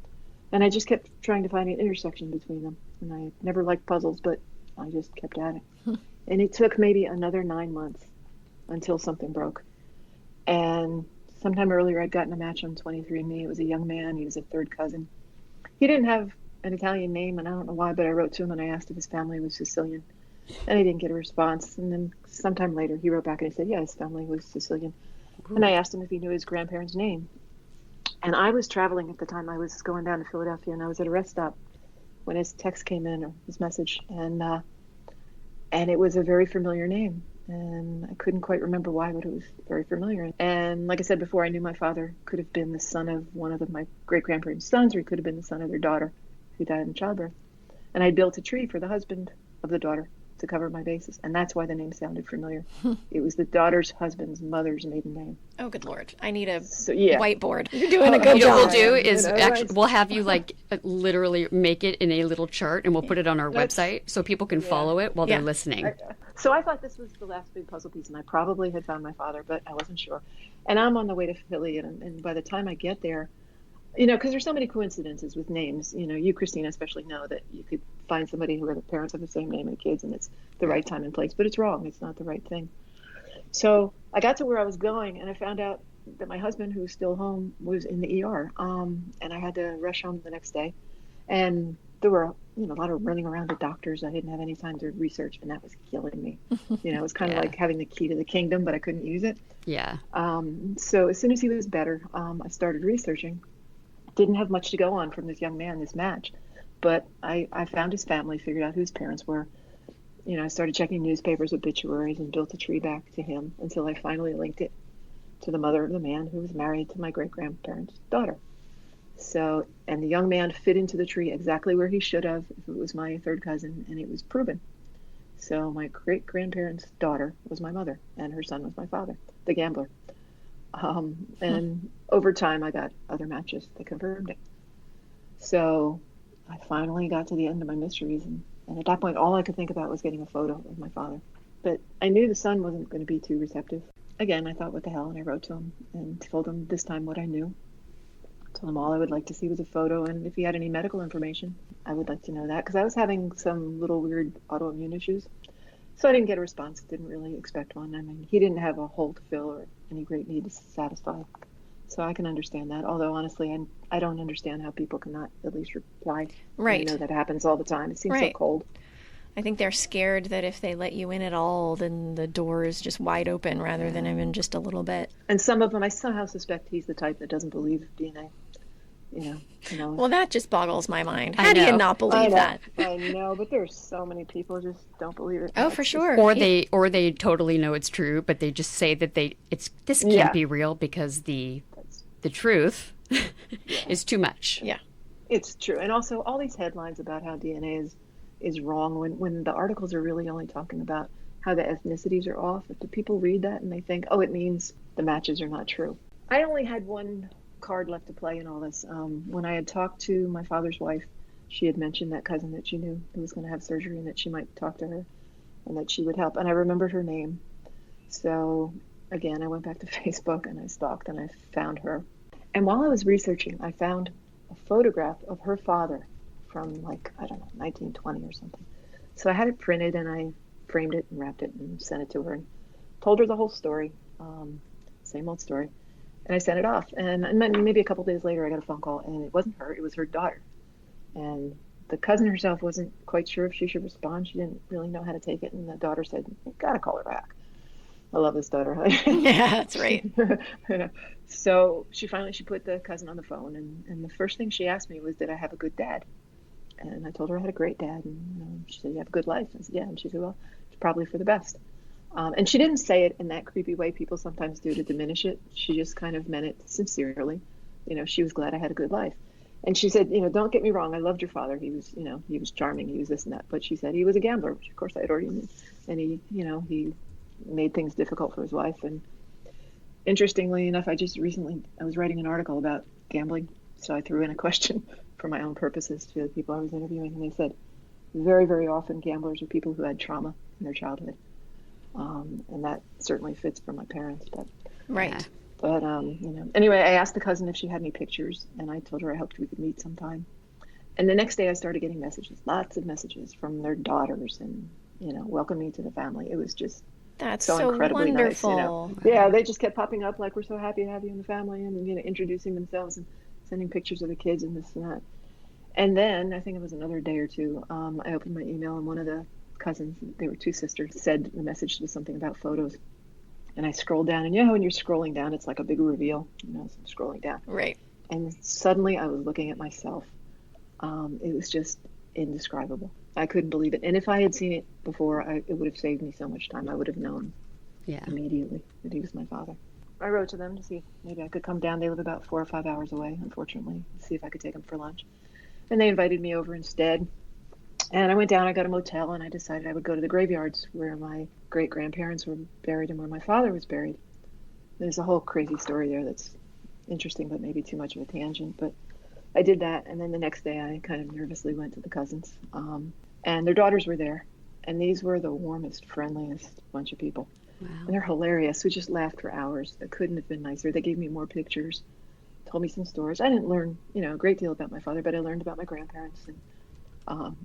And I just kept trying to find an intersection between them. And I never liked puzzles, but I just kept at it. And it took maybe another 9 months until something broke. And sometime earlier, I'd gotten a match on 23andMe. It was a young man. He was a third cousin. He didn't have an Italian name, and I don't know why, but I wrote to him and I asked if his family was Sicilian. And I didn't get a response. And then sometime later, he wrote back and he said, yeah, his family was Sicilian. Ooh. And I asked him if he knew his grandparents' name. And I was traveling at the time. I was going down to Philadelphia, and I was at a rest stop when his text came in, or his message. And it was a very familiar name. And I couldn't quite remember why, but it was very familiar. And like I said before, I knew my father could have been the son of one of my great-grandparents' sons, or he could have been the son of their daughter who died in childbirth. And I built a tree for the husband of the daughter to cover my bases. And that's why the name sounded familiar. It was the daughter's husband's mother's maiden name. Oh, good Lord. I need a whiteboard. You're doing a good job. job. What we'll do is we'll have you literally make it in a little chart, and we'll put it on our website so people can follow it while they're listening. So I thought this was the last big puzzle piece, and I probably had found my father, but I wasn't sure. And I'm on the way to Philly, and by the time I get there, because there's so many coincidences with names. You, Christina, especially know that you could find somebody who are the parents of the same name and kids, and it's the right time and place, but it's wrong. It's not the right thing. So I got to where I was going, and I found out that my husband, who was still home, was in the ER, and I had to rush home the next day. And there were, a lot of running around to doctors. I didn't have any time to research, and that was killing me. It was kind of like having the key to the kingdom, but I couldn't use it. Yeah. So as soon as he was better, I started researching. Didn't have much to go on from this young man, this match, but I found his family, figured out who his parents were. I started checking newspapers, obituaries, and built a tree back to him until I finally linked it to the mother of the man who was married to my great-grandparents' daughter. So, and the young man fit into the tree exactly where he should have if it was my third cousin, and it was proven. So my great-grandparents' daughter was my mother, and her son was my father, the gambler. And over time, I got other matches that confirmed it. So I finally got to the end of my mysteries, and at that point, all I could think about was getting a photo of my father. But I knew the son wasn't going to be too receptive. Again, I thought, what the hell? And I wrote to him and told him this time what I knew. Told him all I would like to see was a photo, and if he had any medical information, I would like to know that, because I was having some little weird autoimmune issues. So I didn't get a response. Didn't really expect one. I mean, he didn't have a hole to fill or any great need to satisfy. So I can understand that. Although, honestly, I don't understand how people cannot at least reply. Right. That happens all the time. It seems so cold. I think they're scared that if they let you in at all, then the door is just wide open rather than even just a little bit. And some of them, I somehow suspect he's the type that doesn't believe DNA. Well, that just boggles my mind. How do you not believe that? I know, but there's so many people who just don't believe it. Oh, for sure. Or they totally know it's true, but they just say that this can't be real because the truth is too much. Yeah, it's true. And also, all these headlines about how DNA is wrong when the articles are really only talking about how the ethnicities are off. Do people read that and they think, oh, it means the matches are not true? I only had one card left to play in all this. When I had talked to my father's wife, she had mentioned that cousin that she knew who was going to have surgery and that she might talk to her and that she would help. And I remembered her name. So again, I went back to Facebook and I stalked and I found her. And while I was researching, I found a photograph of her father from like, I don't know, 1920 or something. So I had it printed and I framed it and wrapped it and sent it to her and told her the whole story, same old story. And I sent it off. And maybe a couple days later, I got a phone call, and it wasn't her, it was her daughter. And the cousin herself wasn't quite sure if she should respond. She didn't really know how to take it. And the daughter said, "You got to call her back." I love this daughter. Yeah, that's right. So she put the cousin on the phone. And the first thing she asked me was, did I have a good dad? And I told her I had a great dad. And she said, you have a good life? I said, yeah. And she said, well, it's probably for the best. And she didn't say it in that creepy way people sometimes do to diminish it. She just kind of meant it sincerely. She was glad I had a good life. And she said, don't get me wrong, I loved your father. He was charming, he was this and that. But she said he was a gambler, which of course I had already knew. And he made things difficult for his wife. And interestingly enough, I was writing an article about gambling. So I threw in a question for my own purposes to the people I was interviewing. And they said, very, very often gamblers are people who had trauma in their childhood. And that certainly fits for my parents, but right. But anyway, I asked the cousin if she had any pictures, and I told her I hoped we could meet sometime. And the next day, I started getting messages, lots of messages from their daughters, and welcome me to the family. It was just that's so incredibly wonderful. Nice. Yeah, they just kept popping up like, we're so happy to have you in the family, and introducing themselves and sending pictures of the kids and this and that. And then I think it was another day or two. I opened my email, and one of the cousins, they were two sisters, said the message was something about photos. And I scrolled down, and when you're scrolling down, it's like a big reveal, so I'm scrolling down. Right. And suddenly I was looking at myself. It was just indescribable. I couldn't believe it. And if I had seen it before, it would have saved me so much time. I would have known immediately that he was my father. I wrote to them to see if maybe I could come down. They live about 4 or 5 hours away, unfortunately, to see if I could take them for lunch. And they invited me over instead. And I went down, I got a motel, and I decided I would go to the graveyards where my great-grandparents were buried and where my father was buried. There's a whole crazy story there that's interesting, but maybe too much of a tangent. But I did that, and then the next day I kind of nervously went to the cousins. And their daughters were there, and these were the warmest, friendliest bunch of people. Wow. And they're hilarious. We just laughed for hours. It couldn't have been nicer. They gave me more pictures, told me some stories. I didn't learn, a great deal about my father, but I learned about my grandparents and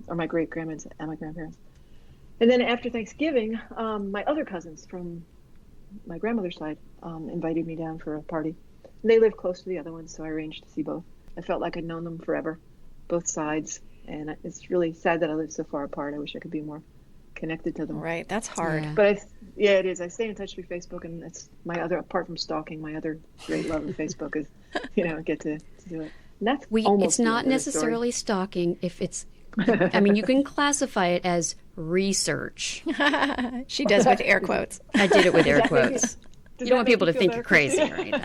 or my great-grandparents and my grandparents. And then after Thanksgiving, my other cousins from my grandmother's side invited me down for a party. And they live close to the other ones, so I arranged to see both. I felt like I'd known them forever, both sides. And it's really sad that I live so far apart. I wish I could be more connected to them. Right, that's hard. Yeah. But it is. I stay in touch through Facebook, and that's my other, apart from stalking, my other great love of Facebook is, get to do it. And that's it's not necessarily stalking if it's, you can classify it as research. She does with air quotes. I did it with air quotes. You don't want people to think better? you're crazy or anything.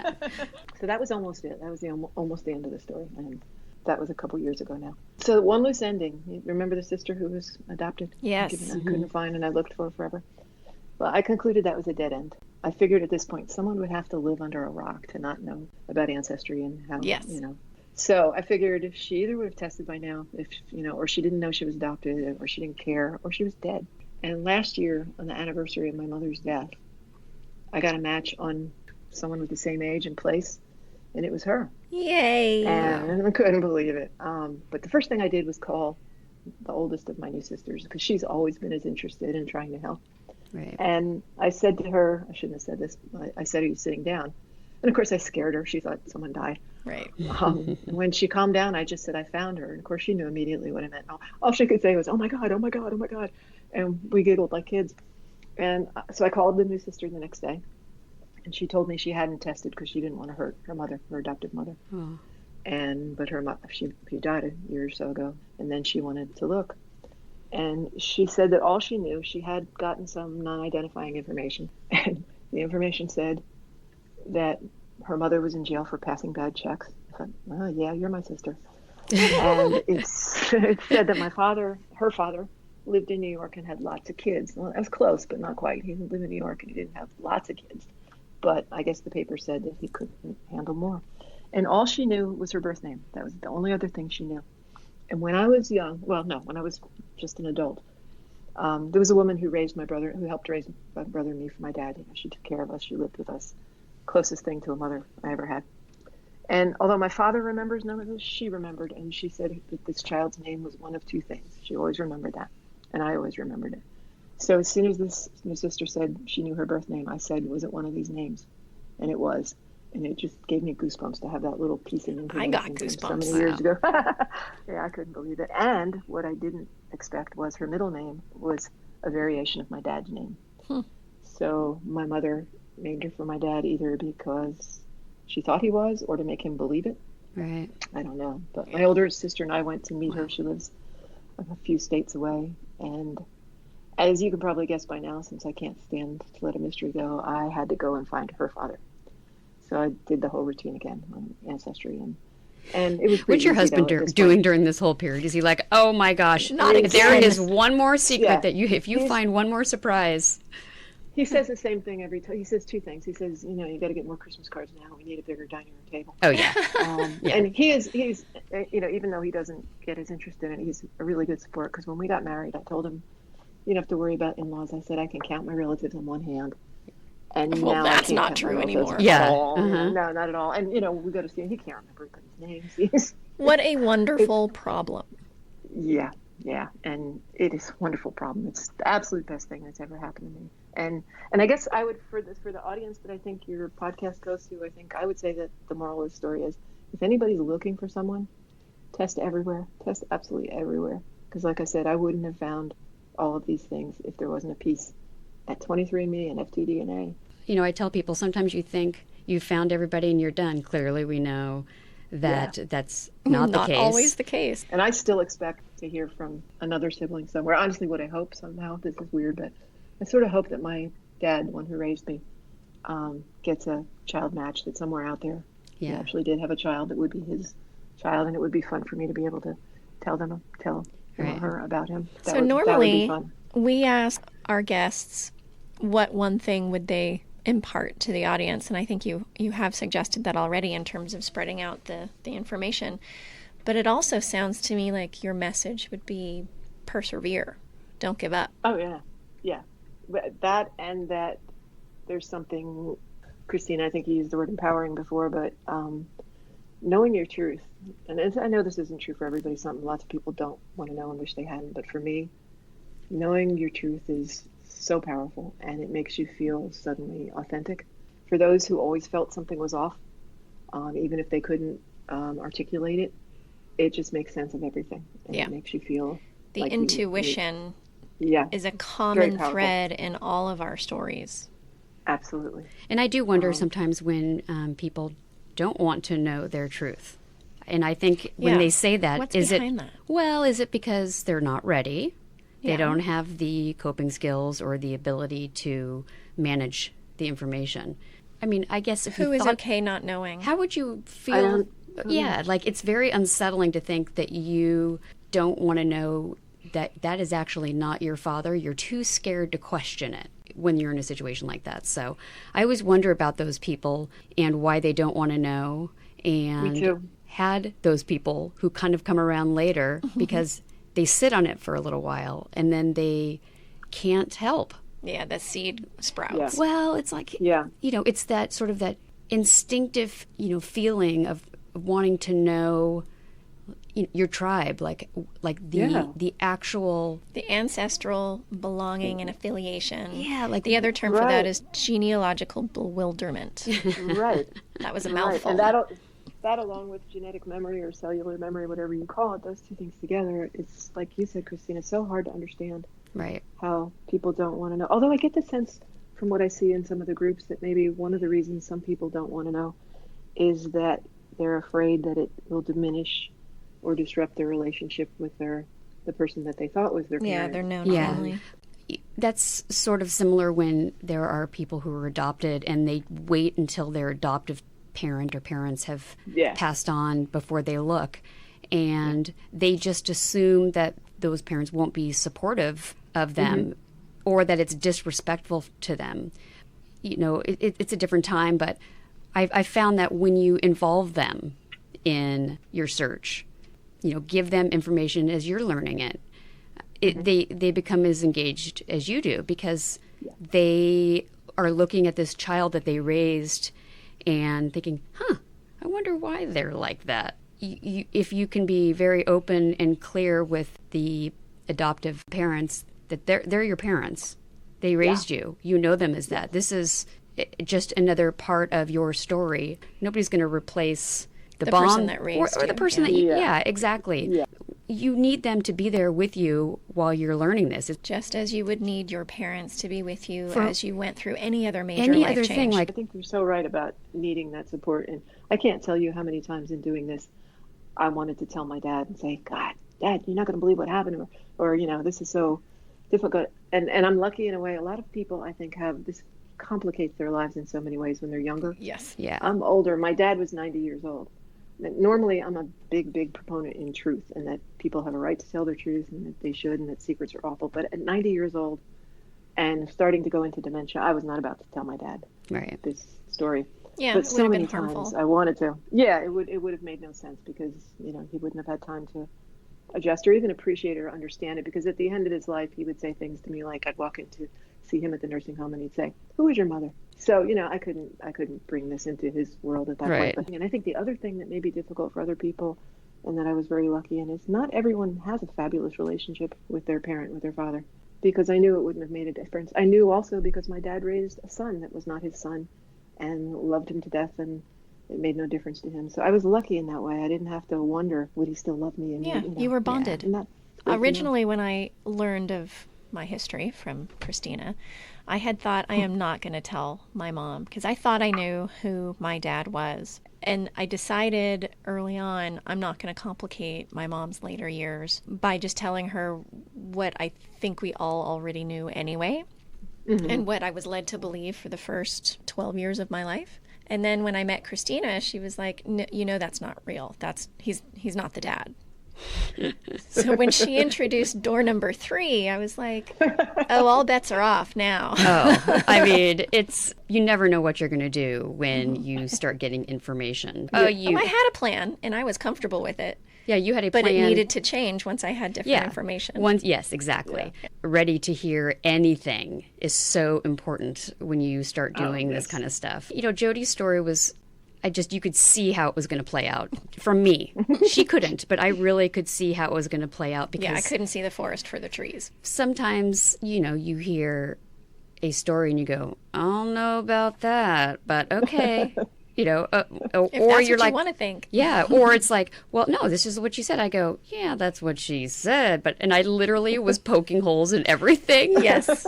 So that was almost it. That was almost the end of the story. And that was a couple years ago now. So one loose ending. You remember the sister who was adopted? Yes. I couldn't find, and I looked for forever. Well, I concluded that was a dead end. I figured at this point someone would have to live under a rock to not know about ancestry and how, So I figured if she either would have tested by now, or she didn't know she was adopted, or she didn't care, or she was dead. And last year, on the anniversary of my mother's death, I got a match on someone with the same age and place, and it was her. Yay! And I couldn't believe it. But the first thing I did was call the oldest of my new sisters, because she's always been as interested in trying to help. Right. And I said to her, I shouldn't have said this, I said, "Are you sitting down?" And of course I scared her. She thought someone died. Right. When she calmed down, I just said I found her. And of course she knew immediately what I meant. All she could say was, "Oh my God, oh my God, oh my God." And we giggled like kids. And so I called the new sister the next day. And she told me she hadn't tested because she didn't want to hurt her mother, her adoptive mother. Oh. But her she died a year or so ago. And then she wanted to look. And she said that all she knew, she had gotten some non-identifying information. And the information said that her mother was in jail for passing bad checks. I thought, "Oh, yeah, you're my sister." And it said that her father, lived in New York and had lots of kids. Well, that was close, but not quite. He didn't live in New York and he didn't have lots of kids. But I guess the paper said that he couldn't handle more. And all she knew was her birth name. That was the only other thing she knew. And when I was young, when I was just an adult, There was a woman who helped raise my brother and me for my dad. She took care of us. She lived with us. Closest thing to a mother I ever had. And although my father remembers none of this, she remembered, and she said that this child's name was one of two things. She always remembered that, and I always remembered it. So as soon as my sister said she knew her birth name, I said, was it one of these names? And it was. And it just gave me goosebumps to have that little piece of information. I got goosebumps. So many years ago. Yeah, I couldn't believe it. And what I didn't expect was her middle name was a variation of my dad's name. So my mother named her for my dad either because she thought he was or to make him believe it. Right. I don't know. But my older sister and I went to meet her. She lives a few states away. And as you can probably guess by now, since I can't stand to let a mystery go, I had to go and find her father. So I did the whole routine again on Ancestry. And it was What's your husband doing during this whole period? Is he like, oh my gosh, there is one more secret that if you find one more surprise. He says the same thing every time. He says two things. He says, you got to get more Christmas cards now. We need a bigger dining room table. Oh, yeah. And he's, even though he doesn't get as interested in it, he's a really good sport. Because when we got married, I told him, you don't have to worry about in-laws. I said, I can count my relatives on one hand. And well, now that's not true anymore. Yeah. No, not at all. And, we go to see him. He can't remember everybody's names. What a wonderful problem. Yeah. And it is a wonderful problem. It's the absolute best thing that's ever happened to me. And I guess I would, for the audience that I think your podcast goes to, I would say that the moral of the story is, if anybody's looking for someone, test everywhere. Test absolutely everywhere. Because like I said, I wouldn't have found all of these things if there wasn't a piece at 23andMe and FTDNA. I tell people sometimes you think you've found everybody and you're done. Clearly we know that that's not the case. Not always the case. And I still expect to hear from another sibling somewhere. Honestly, what I hope somehow, this is weird, but I sort of hope that my dad, the one who raised me, gets a child match, that somewhere out there he actually did have a child that would be his child, and it would be fun for me to be able to tell her about him. So normally we ask our guests what one thing would they impart to the audience, and I think you have suggested that already in terms of spreading out the information. But it also sounds to me like your message would be persevere. Don't give up. Oh, yeah. That and that there's something, Christine, I think you used the word empowering before, but knowing your truth. And I know this isn't true for everybody, something lots of people don't want to know and wish they hadn't, but for me, knowing your truth is so powerful, and it makes you feel suddenly authentic. For those who always felt something was off, even if they couldn't articulate it, it just makes sense of everything. And it makes you feel the like intuition is a common thread in all of our stories. Absolutely. And I do wonder sometimes when people don't want to know their truth. And I think when they say that, what's is behind that? Well, is it because they're not ready? They don't have the coping skills or the ability to manage the information. I mean, I guess if who is okay not knowing? How would you feel? Like it's very unsettling to think that you don't want to know that is actually not your father. You're too scared to question it when you're in a situation like that. So I always wonder about those people and why they don't want to know. And Me too. Had those people who kind of come around later because they sit on it for a little while and then they can't help. Yeah, the seed sprouts. Yeah. Well, it's like, it's that sort of that instinctive, feeling of wanting to know your tribe, like the actual... The ancestral belonging and affiliation. Yeah, like... The other term for that is genealogical bewilderment. Right. That was a mouthful. And that along with genetic memory or cellular memory, whatever you call it, those two things together, it's like you said, Christine, it's so hard to understand how people don't want to know. Although I get the sense from what I see in some of the groups that maybe one of the reasons some people don't want to know is that they're afraid that it will diminish or disrupt their relationship with the person that they thought was their parent. Yeah, their known family. That's sort of similar when there are people who are adopted and they wait until their adoptive parent or parents have passed on before they look, and they just assume that those parents won't be supportive of them or that it's disrespectful to them. It's a different time, but I found that when you involve them in your search, give them information as you're learning it, they become as engaged as you do, because they are looking at this child that they raised and thinking, I wonder why they're like that. If you can be very open and clear with the adoptive parents that they're your parents, they raised you, you know them as that. This is just another part of your story. Nobody's going to replace the bond person that raised or the person that exactly. Yeah. You need them to be there with you while you're learning this. Just as you would need your parents to be with you as you went through any other major life change. Thing, like I think you're so right about needing that support. And I can't tell you how many times in doing this, I wanted to tell my dad and say, God, Dad, you're not going to believe what happened. Or, this is so difficult. And I'm lucky in a way. A lot of people, I think, have this complicates their lives in so many ways when they're younger. Yes. Yeah. I'm older. My dad was 90 years old. Normally, I'm a big proponent in truth, and that people have a right to tell their truth, and that they should, and that secrets are awful. But at 90 years old and starting to go into dementia, I was not about to tell my dad this story. Yeah, but it so would have many been harmful. times I wanted to. Yeah, it would have made no sense, because he wouldn't have had time to adjust or even appreciate or understand it. Because at the end of his life, he would say things to me like, I'd walk in to see him at the nursing home, and he'd say, "Who is your mother?" So I couldn't bring this into his world at that point. And I think the other thing that may be difficult for other people, and that I was very lucky in, is not everyone has a fabulous relationship with their parent, with their father, because I knew it wouldn't have made a difference. I knew also because my dad raised a son that was not his son and loved him to death, and it made no difference to him. So I was lucky in that way. I didn't have to wonder, would he still love me? And you were bonded. Yeah. Originally, when I learned of my history from Christina, I had thought, I am not going to tell my mom, because I thought I knew who my dad was. And I decided early on, I'm not going to complicate my mom's later years by just telling her what I think we all already knew anyway, and what I was led to believe for the first 12 years of my life. And then when I met Christina, she was like, that's not real. He's not the dad. So when she introduced door number 3, I was like, oh, all bets are off now. Oh, I mean, you never know what you're going to do when you start getting information. I had a plan, and I was comfortable with it. Yeah, you had a plan. But it needed to change once I had different information. Yes, exactly. Yeah. Ready to hear anything is so important when you start doing this kind of stuff. Jodi's story was, you could see how it was going to play out. From me, she couldn't, but I really could see how it was going to play out, because I couldn't see the forest for the trees. Sometimes, you hear a story and you go, I don't know about that, but okay. Or that's you're what like, you want to think. Yeah. Or it's like, well, no, this is what she said. I go, yeah, that's what she said. And I literally was poking holes in everything. Yes.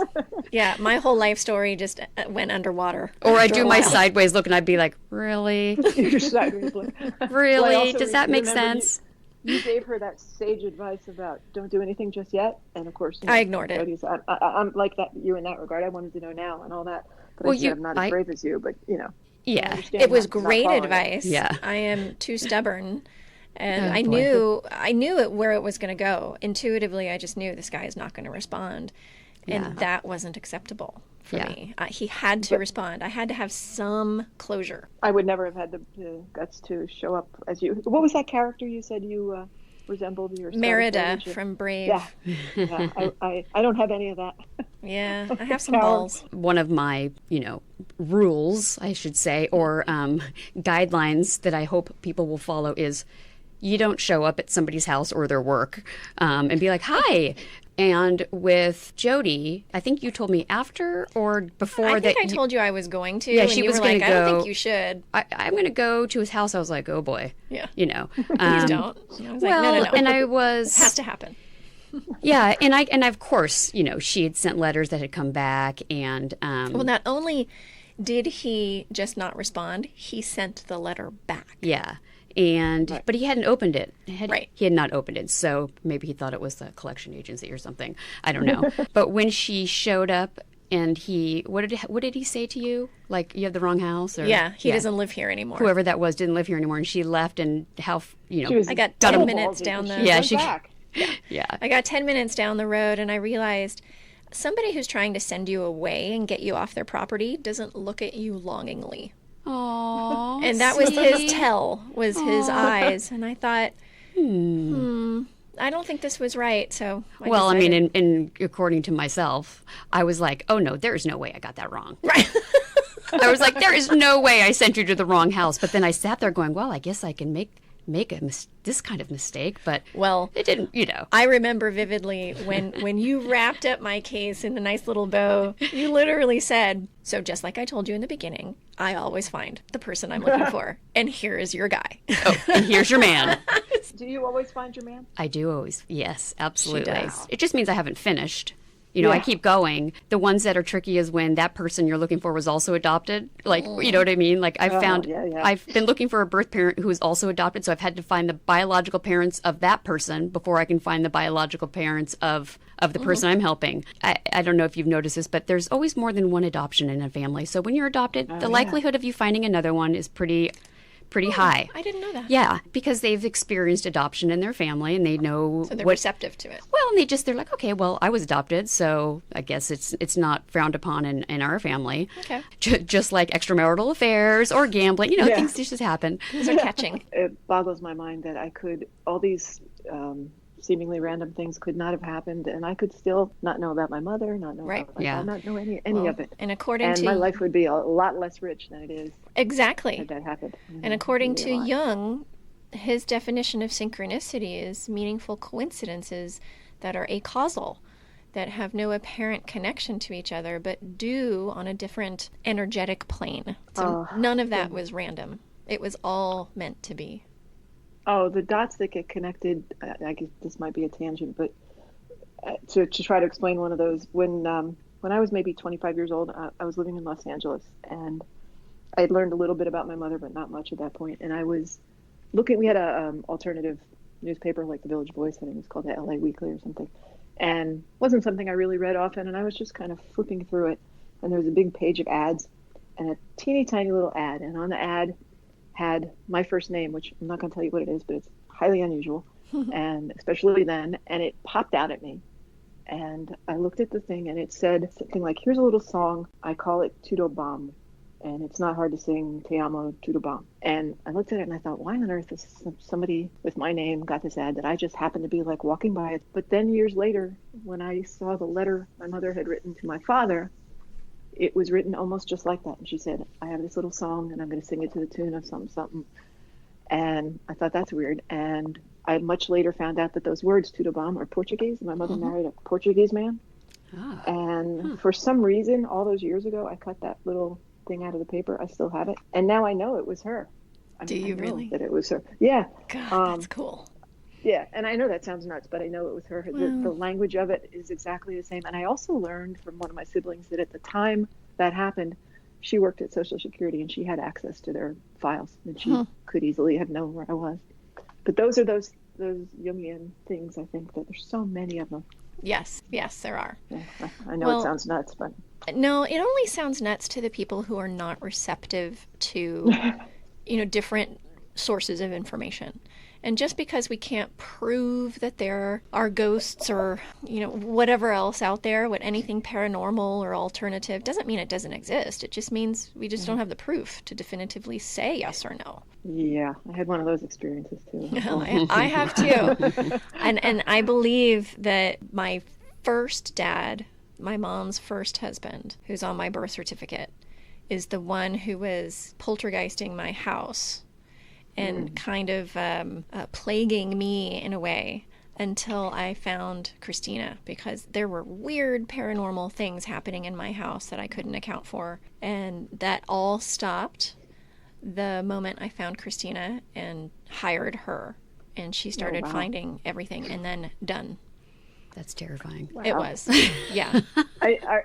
Yeah. My whole life story just went underwater. Or I do my sideways look and I'd be like, really? Your sideways look. Really? Well, Does that make sense? You gave her that sage advice about don't do anything just yet. And of course, I ignored it. I'm like that, you in that regard. I wanted to know now and all that. But I'm not as brave as you, but Yeah, it was great advice. Yeah, I am too stubborn, and I knew it where it was going to go. Intuitively, I just knew this guy is not going to respond, and that wasn't acceptable for me. He had to respond. I had to have some closure. I would never have had the guts to show up as you. What was that character you said you resembled? Your Merida from Brave. Yeah. I don't have any of that. Yeah, I have some balls. One of my, rules, I should say, or guidelines that I hope people will follow is you don't show up at somebody's house or their work and be like, hi. And with Jodi, I think you told me after or before I told you I was going to. Yeah, and she you was were going like, to go. I don't think you should. I'm going to go to his house. I was like, oh boy. Yeah. Please don't. I was like, no. And I was. It has to happen. Yeah, and of course, she had sent letters that had come back, and well, not only did he just not respond, he sent the letter back. Yeah, and but he hadn't opened it. Right. He had not opened it, so maybe he thought it was the collection agency or something. I don't know. But when she showed up, and what did he say to you? Like, you have the wrong house? Or, he doesn't live here anymore. Whoever that was didn't live here anymore, and she left, and I got 10 minutes down the back. Yeah. I got 10 minutes down the road, and I realized somebody who's trying to send you away and get you off their property doesn't look at you longingly. Aww. And that was his tell, was his eyes. And I thought, I don't think this was right. So Well, I mean, in according to myself, I was like, oh no, there's no way I got that wrong. right. I was like, there is no way I sent you to the wrong house. But then I sat there going, well, I guess I can make this kind of mistake, but Well, it didn't, you know. I remember vividly when you wrapped up my case in a nice little bow, you literally said, so just like I told you in the beginning, I always find the person I'm looking for, and here is your guy. Oh, and here's your man. Do you always find your man? I do always, yes, absolutely. does. It just means I haven't finished. You know, I keep going. The ones that are tricky is when that person you're looking for was also adopted. Like, you know what I mean? Like, I've been looking for a birth parent who is also adopted, so I've had to find the biological parents of that person before I can find the biological parents of the person I'm helping. I don't know if you've noticed this, but there's always more than one adoption in a family. So when you're adopted, the likelihood of you finding another one is pretty high. I didn't know that. Yeah, because they've experienced adoption in their family and they know So they're receptive to it. well, and they're like, okay, well, I was adopted, so I guess it's not frowned upon in our family. Okay. Just like extramarital affairs or gambling, you know, things just happen. Those are catching. It boggles my mind that all these seemingly random things could not have happened, and I could still not know about my mother, not know about my dad, not know any of it. And according to my life would be a lot less rich than it is. Exactly. Had that happened. And according to Jung, his definition of synchronicity is meaningful coincidences that are acausal, that have no apparent connection to each other, but do on a different energetic plane. So none of that was random. It was all meant to be. Oh, the dots that get connected, I guess this might be a tangent, but to try to explain one of those, when I was maybe 25 years old, I was living in Los Angeles, and I had learned a little bit about my mother, but not much at that point. And I was we had a alternative newspaper like the Village Voice, I think it was called the LA Weekly or something, and wasn't something I really read often, and I was just kind of flipping through it, and there was a big page of ads, and a teeny tiny little ad, and on the ad had my first name, which I'm not going to tell you what it is, but it's highly unusual, and especially then, and it popped out at me. And I looked at the thing, and it said something like, here's a little song, I call it Tudo Bam, and it's not hard to sing, Te Amo Tudo Bam. And I looked at it, and I thought, why on earth is somebody with my name got this ad that I just happened to be like walking by it? But then years later, when I saw the letter my mother had written to my father, it was written almost just like that. And she said, I have this little song and I'm going to sing it to the tune of something, something. And I thought, that's weird. And I much later found out that those words, Tudo Bam, are Portuguese. And my mother married a Portuguese man. And for some reason, all those years ago, I cut that little thing out of the paper. I still have it. And now I know it was her. Do you really? That it was her. Yeah. God, that's cool. Yeah, and I know that sounds nuts, but I know it was her. The language of it is exactly the same. And I also learned from one of my siblings that at the time that happened, she worked at Social Security and she had access to their files, and she could easily have known where I was. But those are those Jungian things, I think, that there's so many of them. Yes, there are. Yeah, I know it sounds nuts, but... No, it only sounds nuts to the people who are not receptive to, different sources of information. And just because we can't prove that there are ghosts or, whatever else out there, anything paranormal or alternative, doesn't mean it doesn't exist. It just means we just don't have the proof to definitively say yes or no. Yeah, I had one of those experiences too. I have too. And I believe that my first dad, my mom's first husband, who's on my birth certificate, is the one who was poltergeisting my house and kind of plaguing me in a way until I found Christina, because there were weird paranormal things happening in my house that I couldn't account for. And that all stopped the moment I found Christina and hired her. And she started finding everything, and then done. That's terrifying. Wow. It was. Yeah.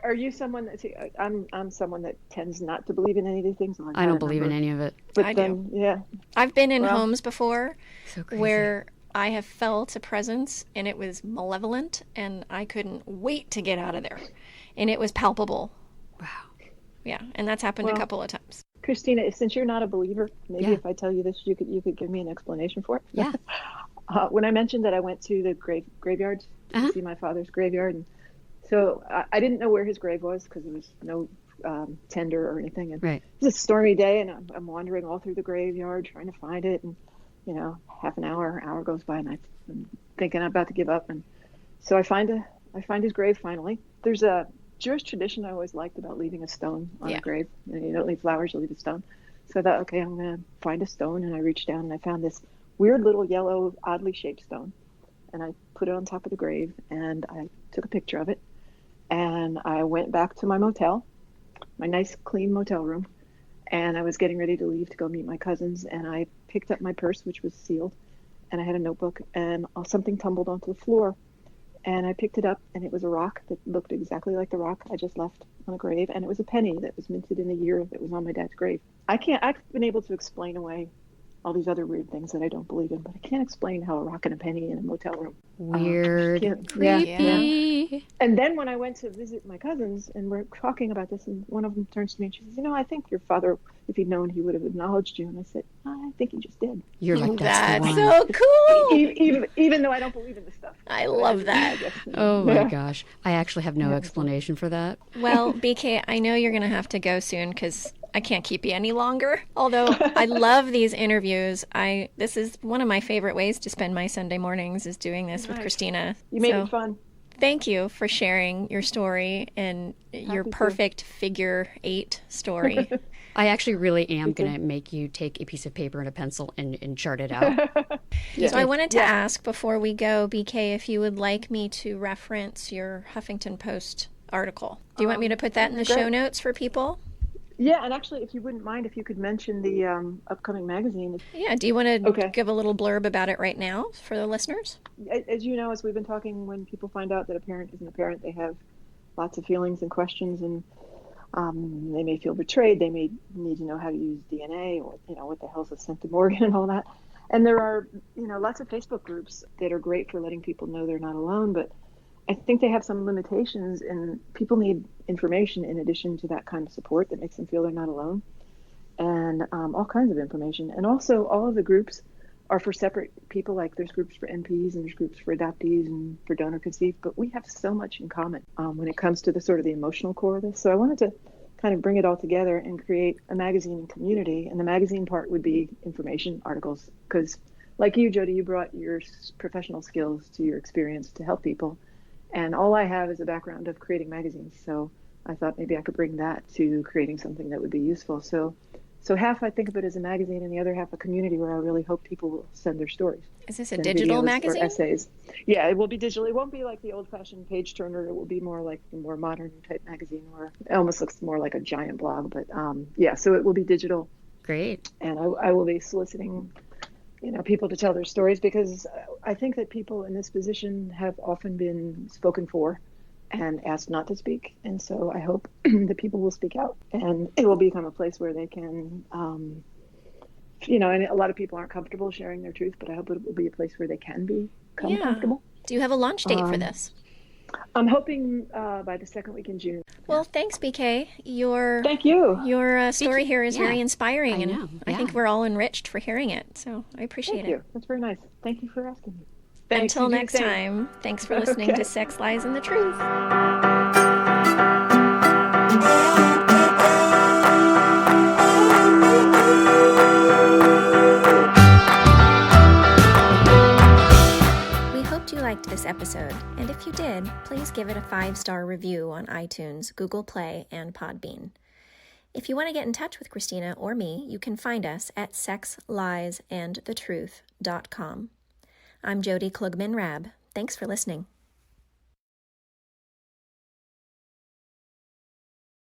Are you someone that, I'm someone that tends not to believe in any of these things. I don't believe in any of it. But I then, do. Yeah. I've been in homes before So crazy. where I have felt a presence and it was malevolent and I couldn't wait to get out of there. And it was palpable. Wow. Yeah. And that's happened a couple of times. Christina, since you're not a believer, maybe if I tell you this, you could give me an explanation for it. Yeah. When I mentioned that I went to the graveyards to see my father's graveyard, and so I didn't know where his grave was because there was no tender or anything. And Right. it was a stormy day, and I'm wandering all through the graveyard trying to find it, and half an hour goes by, and I'm thinking I'm about to give up. And so I find his grave finally. There's a Jewish tradition I always liked about leaving a stone on a grave. You don't leave flowers, you leave a stone. So I thought, okay, I'm going to find a stone. And I reached down and I found this weird little yellow, oddly shaped stone. And I put it on top of the grave and I took a picture of it. And I went back to my motel, my nice, clean motel room. And I was getting ready to leave to go meet my cousins. And I picked up my purse, which was sealed. And I had a notebook and something tumbled onto the floor. And I picked it up, and it was a rock that looked exactly like the rock I just left on a grave. And it was a penny that was minted in the year that was on my dad's grave. I've been able to explain away all these other weird things that I don't believe in, but I can't explain how a rock and a penny in a motel room. Weird. Creepy. Yeah. And then when I went to visit my cousins and we're talking about this, and one of them turns to me and she says, I think your father, if he'd known, he would have acknowledged you. And I said, I think he just did. You're like, that's the one. So cool. Even though I don't believe in this stuff. I love that. Oh my gosh. I actually have no explanation for that. Well, BK, I know you're going to have to go soon because I can't keep you any longer. Although I love these interviews. This is one of my favorite ways to spend my Sunday mornings is doing this with Christina. You made it fun. Thank you for sharing your story and your perfect figure 8 story. I actually really am going to make you take a piece of paper and a pencil and chart it out. So I wanted to ask before we go, BK, if you would like me to reference your Huffington Post article. Do you want me to put that in the show notes for people? Yeah, and actually, if you wouldn't mind, if you could mention the upcoming magazine. Yeah, do you want to give a little blurb about it right now for the listeners? As you know, as we've been talking, when people find out that a parent isn't a parent, they have lots of feelings and questions, and they may feel betrayed. They may need to know how to use DNA, or what the hell's a centimorgan Morgan and all that. And there are lots of Facebook groups that are great for letting people know they're not alone, but I think they have some limitations, and people need information in addition to that kind of support that makes them feel they're not alone, and all kinds of information. And also, all of the groups are for separate people. Like there's groups for NPs and there's groups for adoptees and for donor conceived, but we have so much in common when it comes to the sort of the emotional core of this. So I wanted to kind of bring it all together and create a magazine and community. And the magazine part would be information articles, because like you, Jodi, you brought your professional skills to your experience to help people. And all I have is a background of creating magazines. So I thought maybe I could bring that to creating something that would be useful. So half I think of it as a magazine and the other half a community where I really hope people will send their stories. Is this a digital magazine? Or essays. Yeah, it will be digital. It won't be like the old-fashioned page turner. It will be more like a more modern type magazine where it almost looks more like a giant blog. But so it will be digital. Great. And I will be soliciting people to tell their stories, because I think that people in this position have often been spoken for and asked not to speak. And so I hope that people will speak out, and it will become a place where they can, and a lot of people aren't comfortable sharing their truth, but I hope it will be a place where they can become comfortable. Do you have a launch date for this? I'm hoping by the second week in June. Well, thanks, BK. Thank you. Your story here is very inspiring, I know. and I think we're all enriched for hearing it. So I appreciate it. Thank you. That's very nice. Thank you for asking me. Until next time, thanks for listening to Sex, Lies, and the Truth. Liked this episode, and if you did, please give it a 5-star review on iTunes, Google Play, and Podbean. If you want to get in touch with Christina or me, you can find us at sexliesandthetruth.com. I'm Jodi Klugman-Rabb. Thanks for listening.